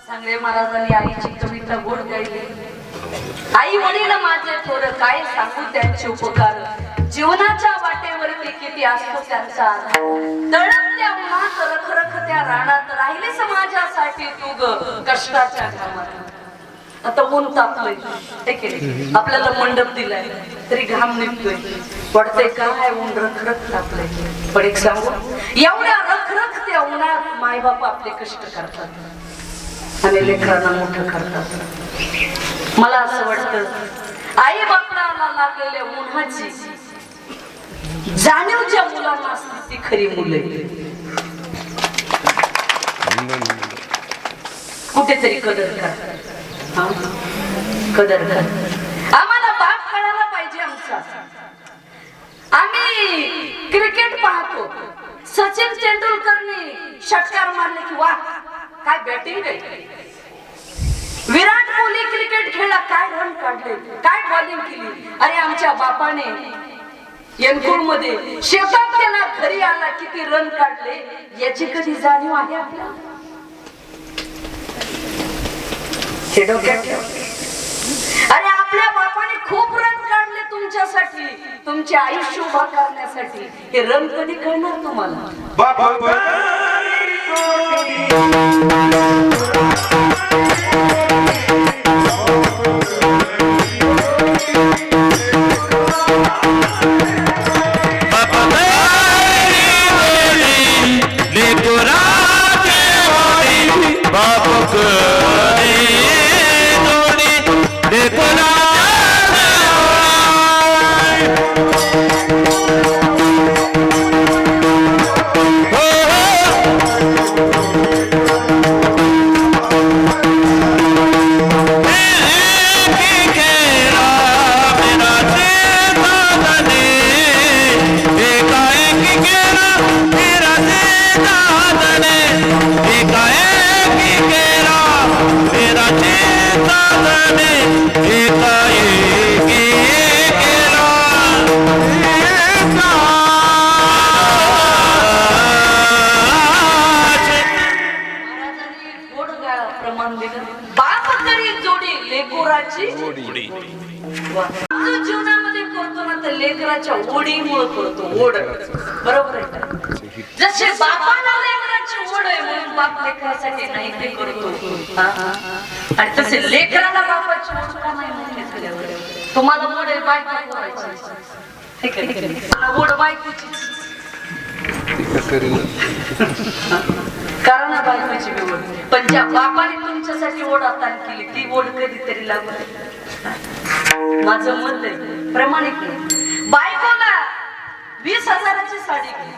B: सांगरे महाराजांनी आईची कविता गोड गायली. आई वडील माझे थोर, काय सांगू त्यांचे उपकार. जीवनाच्या वाटेवरती किती असतो त्यांचा आधार. तळपत्या उन्हात रखरखत्या रानात राहिले समाजासाठी तू ग कष्टाच्या घामात. आता ऊन तापलंय, हे केले आपल्याला मंडप दिलाय तरी घाम निघतोय. पडतंय काय ऊन रखरख तापलंय. पण एक सांगू, एवढ्या रखरखत्या उन्हात मायबाप आपले कष्ट करतात आणि लेकरांना मोठं करतात. मला असं वाटतं आई बापाला लागलेल्या उन्हाची जाणीव ज्या मुलांना असते ती खरी मुले. कुठेतरी कदर करतात, कदर करतात. आम्हाला बाप कळायला पाहिजे आमचा. आम्ही क्रिकेट पाहतो, सचिन तेंडुलकरने षटकार मारले की वा काय बॅटिंग आहे. विराट कोहली क्रिकेट खेळला, काय रन काढले, काय बॉलिंग केली. अरे आमच्या बापाने येनकुळ मध्ये शेतात त्याला घरी आला किती रन काढले याची कधी जाणीव आहे आपल्याला? हे डोक्यात ठेवा. अरे आपल्या बापाने खूप रन काढले तुमच्यासाठी, तुमचे आयुष्य उभा करण्यासाठी. हे रन कधी कळणार तुम्हाला? जीवनामध्ये करतो ना तर लेकराच्या ओढीमुळे करतो. ओढ बरोबर आहे का? जसे बापाला लेकराची ओढ आहे म्हणून बाप लेकरासाठी नाही ते करतो. आणि तसे लेकराला बापाची ओढ का नाही म्हणून तुम्हाला ओढ आहे बायको करायची, ओढ बायकोची कारण बायकोची ओढ. पण ज्या बापाने तुमच्यासाठी ओढ आता केली ती ओढ कधीतरी लागू. माझं मत आहे प्रामाणिक बायकोला 20,000ची साडी घे,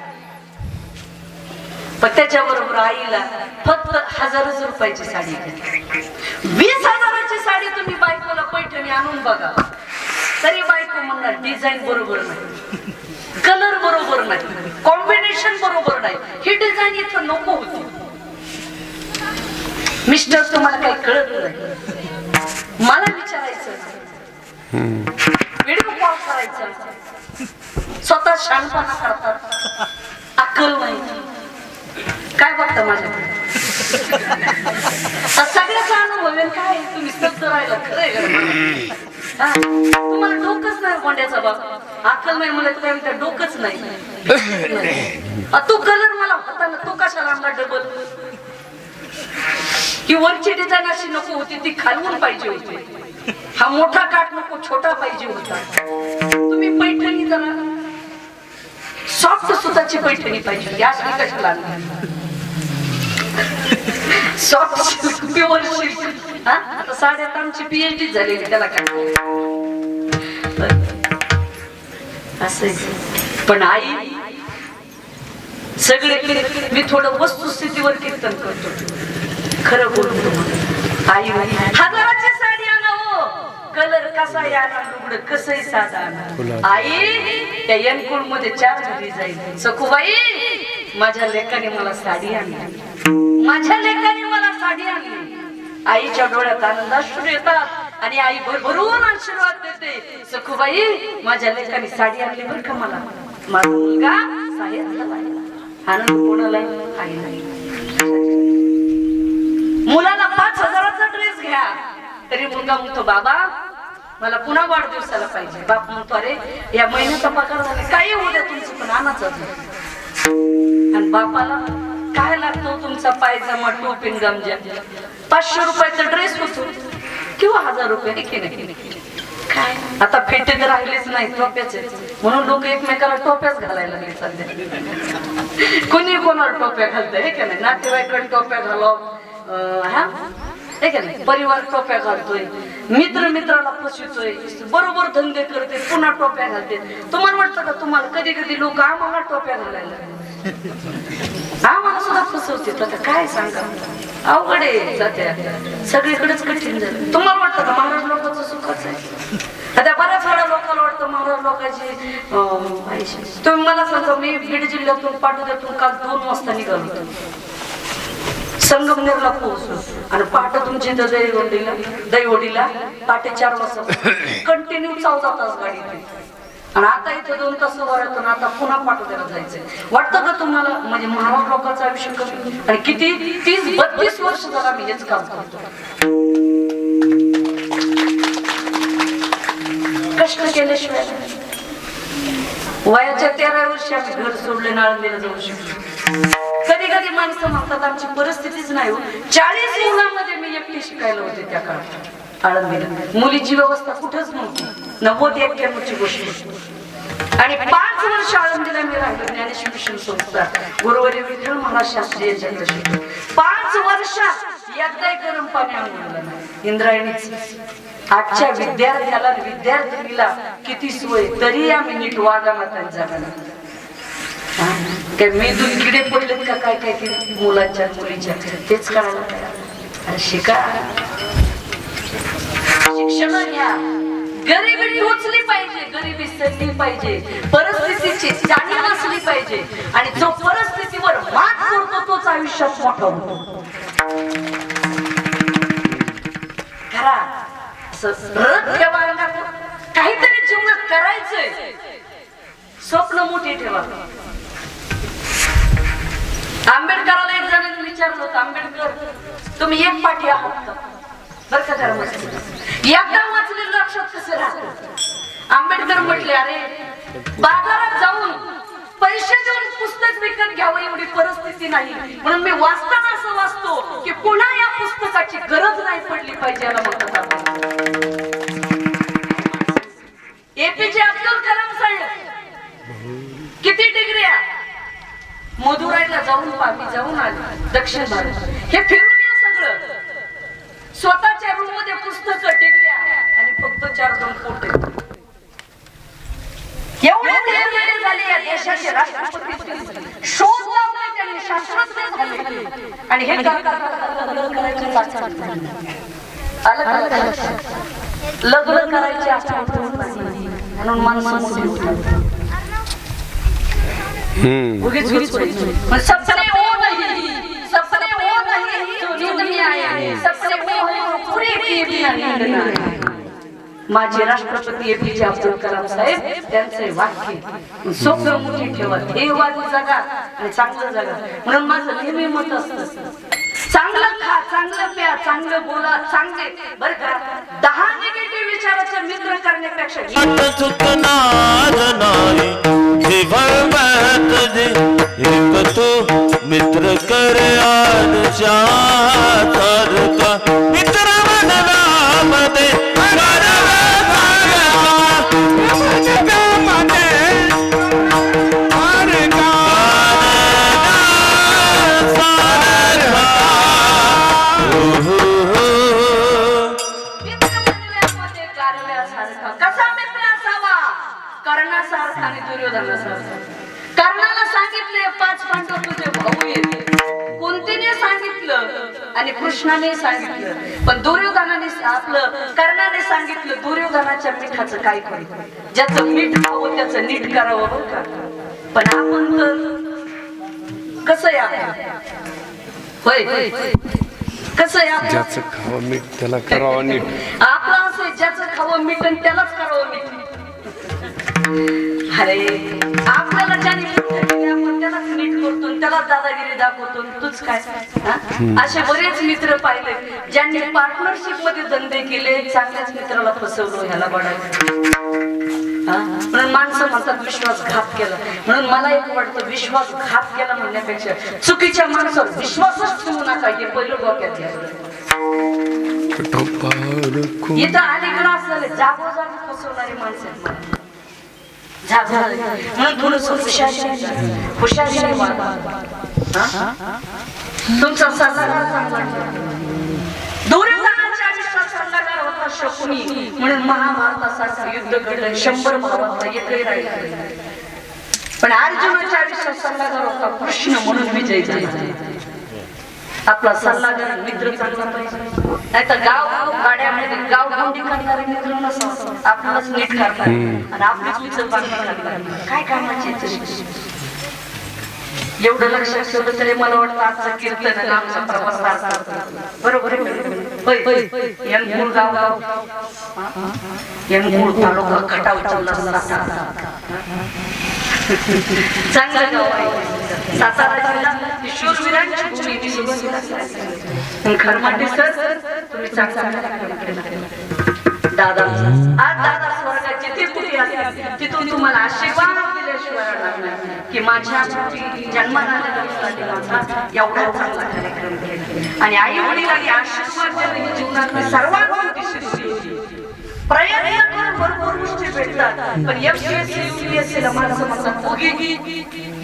B: पण त्याच्याबरोबर आईला फक्त 1,000 रुपयाची साडी घे. 20,000ची साडी तुम्ही बायकोला पैठणी आणून बघा तरी बायको म्हणणार डिझाईन बरोबर नाही, कलर बरोबर नाही, कॉम्बिनेशन बरोबर नाही, ही डिझाईन इथं नको होती. मिस्टर तुम्हाला काही कळत नाही, मला विचारायचं, व्हिडिओ कॉल करायचा, स्वतः शानपणा करतात, अक्कल नाही. काय बघता माझ्याकडे? सगळ्याचा अनुभव आहे. काय तुम्ही सत्त राहिला खरंय तुम्हाला डोकंच नाही. गोंड्याचा बाप अक्कल नाही मला काय म्हणतात, डोकंच नाही. तो कलर मला होता ना, तो कशाला आम्हाला डबल? ही वरची डिझाईन अशी नको होती, ती खालून पाहिजे होती. हा मोठा काठ नको, छोटा पाहिजे होता. तुम्ही पैठणी जरा सॉफ्ट सुताची पैठणी पाहिजे होती, अशी कशाला सॉफ्ट सिल्क, प्युअर सिल्क. आता साड्यात आमची PhD झालेली, त्याला काय असं. पण आई सगळे मी थोडं वस्तुस्थितीवर कीर्तन करतो, खरं बोलतो. आई 1,000ची साडी आणा हो, कलर कसा आणा, लुगडं कसंही साधा आणा. आई त्या येनकुळ मध्ये 4 डिझाईन. सखूबाई माझ्या लेकाने मला साडी आणली, माझ्या लेकाने मला साडी आणली. आईच्या डोळ्यात आनंदाश्रू येतात आणि आई भरभरून आशीर्वाद देते. सखूबाई माझ्या लेकाने साडी आणली बरं का मला, माझा मुलगा साहेब झाला. आनंद कोणाला? आईला. मुलाला 5,000चा ड्रेस घ्या तरी मुलगा म्हणतो बाबा मला पुन्हा वाढदिवसाला पाहिजे. बाप म्हणतो अरे या महिन्याचा पगार झाला, काही होऊ द्या तुमचं पण आणाच. आणि बापाला काय लागतो? तुमचा पायजामा, टोपीन, गमजा. 500 रुपयाचा ड्रेस होतो किंवा 1,000 रुपये काय. आता फेटे तर राहिलेच नाही, टोप्याचे, म्हणून लोक एकमेकाला टोप्याच घालायला लागले सध्या. कोणी कोणाला टोप्या घालतंय हे का नाही? नातेवाईकडे टोप्या घालाव, परिवार टोप्या घालतोय, मित्र मित्राला फसवतोय, बरोबर धंदे करते पुन्हा टोप्या घालते. तुम्हाला वाटतं का तुम्हाला कधी कधी लोक आम्हाला टोप्या घालायला आम्हाला सुद्धा फसवते? आता काय सांगा, अवघड आहे जात्या, सगळीकडेच कठीण झालं. तुम्हाला वाटतं का महाराज लोकांचं सुखच आहे? आता बऱ्याच वेळा लोकांना वाटतं महाराज लोकांची. तुम्ही मला सांगा, मी बीड जिल्ह्यातून पाटोद्यातून काल 2 वाजता निघालो, संगमनेरला पोहोचलो आणि पहाटे तुमची दहीवडीला पहाटे 4 वाजता कंटिन्यू 14 तास गाडी. आणि आता इथं 2 तास उभा राहतो ना, आता पुन्हा पाठवण्याला जायचंय. वाटतं का तुम्हाला म्हणजे महाराज लोकांचं आयुष्य कमी? आणि किती 30-32 वर्ष झाला मी हेच काम करतो. कष्ट केल्याशिवाय वयाच्या 13 वर्षी आम्ही घर सोडले, नाळंदीला जाऊ शकतो. कधी कधी माणसं म्हणतात आमची परिस्थितीच नाही हो. 40 मुलांमध्ये मी एकटी शिकायला होते त्या काळात आळंदीला. मुलीची व्यवस्था कुठंच नव्हती. 90-91 ची गोष्ट. आणि 5 वर्ष आळंदीला मी राहिलो. ज्ञानेश्वर मिशन संस्था गुरुवारी विठ्ठल महाराज शास्त्री यांच्याकडे शिकलो. 5 वर्षात एकदाही गरम पाणी आणलं नाही. इंद्रायणीच. आजच्या विद्यार्थ्याला विद्यार्थिनीला किती सोय, तरी आम्ही नीट वागाना त्यांच्या जागा. काय मेंदूत किडे पडलेत का काय काय की मुलांच्या मुलीच्या, तेच करायला तयार. शिका, शिक्षण घ्या. गरिबी टोचली पाहिजे, गरिबी सडली पाहिजे, परिस्थितीची जाणीव असली पाहिजे. आणि जो परिस्थितीवर मात करतो तोच आयुष्यात मोठा होतो. खरा ठेवा, काहीतरी जीवनात करायचंय, स्वप्न मोठी ठेवा. आंबेडकराला एक जणांनी विचारलं होतं, आंबेडकर तुम्ही एक पाठी आहात बर का? एकदा वाचलेलं लक्षात कसं राहतं? आंबेडकर म्हटले, अरे बाजारात जाऊन पैसे देऊन पुस्तक विकत घ्यावं एवढी परिस्थिती नाही, म्हणून मी वाचताना असं वाचतो की पुन्हा या पुस्तकाची गरज नाही पडली पाहिजे. याला म्हणतात एपीजे अब्दुल कलाम साहेब. किती डिग्र्या? मदुराईला जाऊन मी जाऊन आले, दक्षिण भारत. हे फिरून या सगळं. स्वतःच्या रूम मध्ये पुस्तक, डिग्र्या आणि फक्त 4-2 फोटो. एवढे वेळ झाले या देशाचे राष्ट्रपती. शोध लावले त्यांनी, शास्त्रज्ञ झाले. आणि हे लग्न करायचे म्हणून माणसं सपने वो नहीं, सपने वो नहीं जो नींद में आए, सपने वो हैं पूरे किए बिना नींद ना आए. माझे राष्ट्रपती एपीजे अब्दुल कलाम साहेब त्यांचे वाक्य, स्वप्न मोठी ठेवा, ध्येयवादी जगा आणि चांगलं जगा. म्हणून माझं नेहमी मत असतं, चांगलं खा, चांगलं प्या, चांगलं बोला, चांगले बर का. 10 निगेटिव्ह विचाराचे मित्र करण्यापेक्षा
A: एक तो मित्र कर मित्र मध्ये
B: कसा मित्र असावा? कर्णासारखा आणि दुर्योधनासारखा. कर्णाला सांगितले 5 पांडव तुझे भाऊ आहेत, कुंतीने सांगितलं आणि कृष्णाने सांगितलं. पण दुर्योधनाने आपलं कर्णाने सांगितलं दुर्योधनाच्या मिठाचं काय करू, ज्याचं मीठ खावं त्याचं नीट करावं बरं का. पण आपण तर कसं आहे आपण, होय कसं आहे,
C: ज्याचं खावं मीठ त्याला करावं नीट.
B: आपलं असं ज्याचं खावं मीठ आणि त्यालाच करावं मीठ. अरे आपल्याला ज्याने आपण त्यालाच नीट करतो, त्याला दादागिरी दाखवतो. तूच काय? असे बरेच मित्र पाहिले ज्यांनी पार्टनरशिप मध्ये धंदे केले, चांगल्याच मित्राला फसवलं, ह्याला बडायचं. म्हणून माणसं म्हणतात विश्वासघात केला. म्हणून मला एक वाटतं विश्वासघात केला म्हणण्यापेक्षा चुकीच्या माणसावर विश्वासच ठेवू नका, हे पहिलं डोक्यात घ्या. इथं अलीकडे असलेले जागोजागी फसवणारी माणसं म्हणून थोडस हुशारी वागा. तुमचा सल्लागार चांगला. दुर्योधनाच्या आयुष्यात सल्लागार होता शकुनी, म्हणून महाभारतासारखं युद्ध घडलं. 100 भावांचा एकही राहिला. पण अर्जुनाच्या आयुष्यात सल्लागार होता कृष्ण, म्हणून विजय झाला. आपला सल्लागार मित्र चांगला पाहिजे, नाही तर गाव गाड्यामध्ये गाव गोंडी करणारे मित्र नसावं. आपल्यालाच नीट करतात आणि आपलीच मित्र काय कामाचे. एवढं लक्षात ठेवलं तरी मला वाटतं आजचं कीर्तन आमचा प्रवास बरोबर आहे. यंगपूर गाव यंगपूर तालुका खटाव जिल्हा चांगलं गाव आहे. सातारा जिल्हा शूरवीरांची भूमी. खरमाटे सर तुम्ही दादा आज दादा स्वर्गात जिथे कुठे असतील तिथून तुम्हाला आशीर्वाद दिल्याशिवाय राहणार नाही की माझ्या जन्माला एवढा चांगला कार्यक्रम केला. आणि आई वडिलांनी आशीर्वाद देणे जीवनात सर्वात मोठी सिद्धी होती. प्रयत्न करून भरपूर गोष्टी भेटतात पण एमपीएससी यूपीएससीला माणसं म्हणतात उगी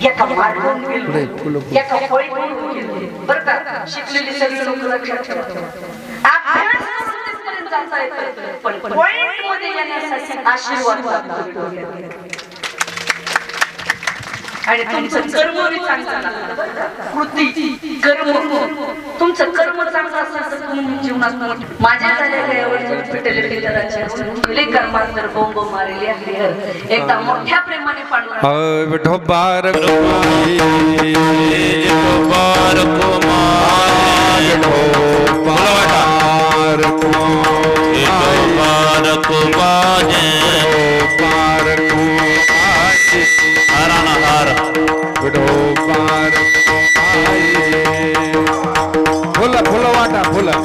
B: एका मार्गावरून गेलो एका पॉईंटवरून गेलो. बरं का शिकलेली सगळी लोक लक्षात ठेवतात अभ्यास करून तिथपर्यंत जाता येतं पण पॉईंट मध्ये येण्यासाठी आशीर्वाद लागतो. आणि तुमचं कर्म चांगलं लागतं. कृती कर्म तुमचं कर्म चांगलं असलं तर तुम्ही जीवनात माझ्या झालेल्या एवढे पिटले पितराचे कर्मांतर बोंब मारले आहे. एकदा मोठ्या प्रेमाने पांडुरंग
C: विठोबार फुलं फुलं वाटा फुलं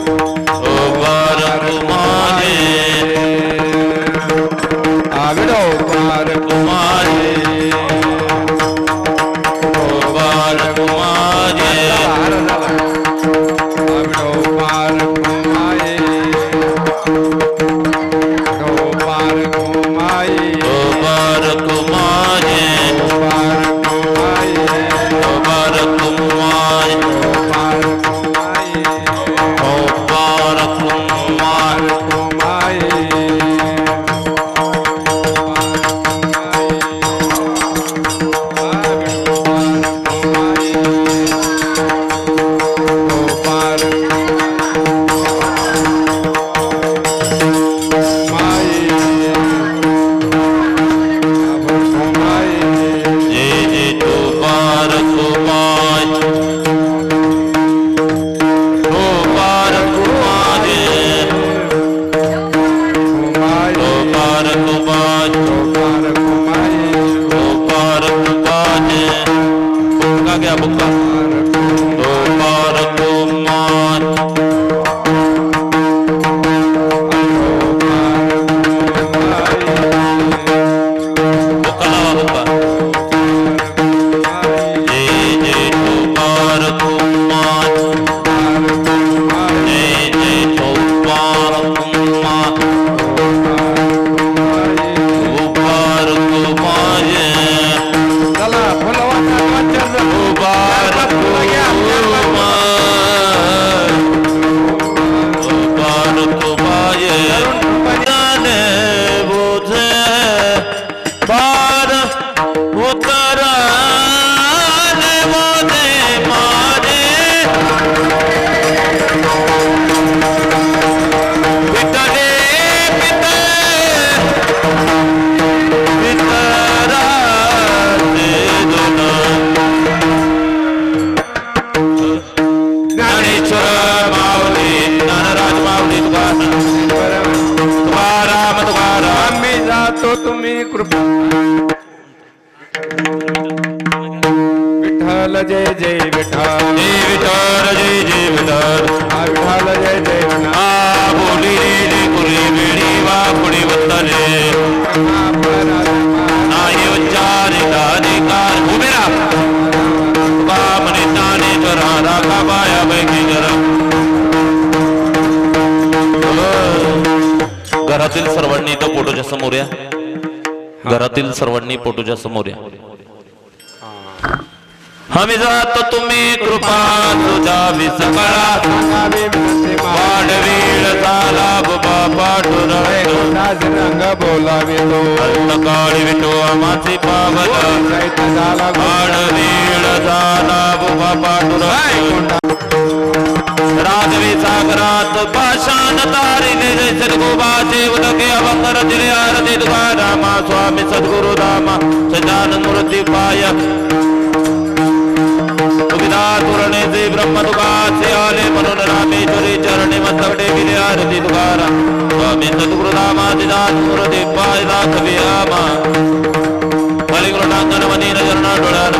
C: जय जय विठ्ठल जय जय विठ्ठल विठ्ठल जय जय विठ्ठल बोली रे कुली बेडी वा कुडी वतले नाही उच्चारिता निकार उभे राहा बामने ताने जरा राखा बाया बैठी जरा
A: घरातील सर्वांनी तो फोटोच्या समोर या. घरातील सर्वांनी फोटोच्या समोर या. आम्ही जातो तुम्ही कृपा तुझा विसकळा वाढवीळ झाला बाबा रंग बोलावितो काळी विटो आमाची पावला वाढवीळ झाला बाबा राजवी सागरात पाषाण तारिले सद्गोबाचे उदके अवकर दिले आरती तुकारामा स्वामी सद्गुरु रामा सजानन मूर्ती पाय तुरणे जे ब्रह्म तुकाचे आले म्हणून रामेश्वरी चरणी मस्तक टेकिले आरती तुकारा स्वामी सद्गुरुदामादिदास गुरुदेव पाय दाखवियामा हरिगुरुनांगन मनी नजर डोळ्याला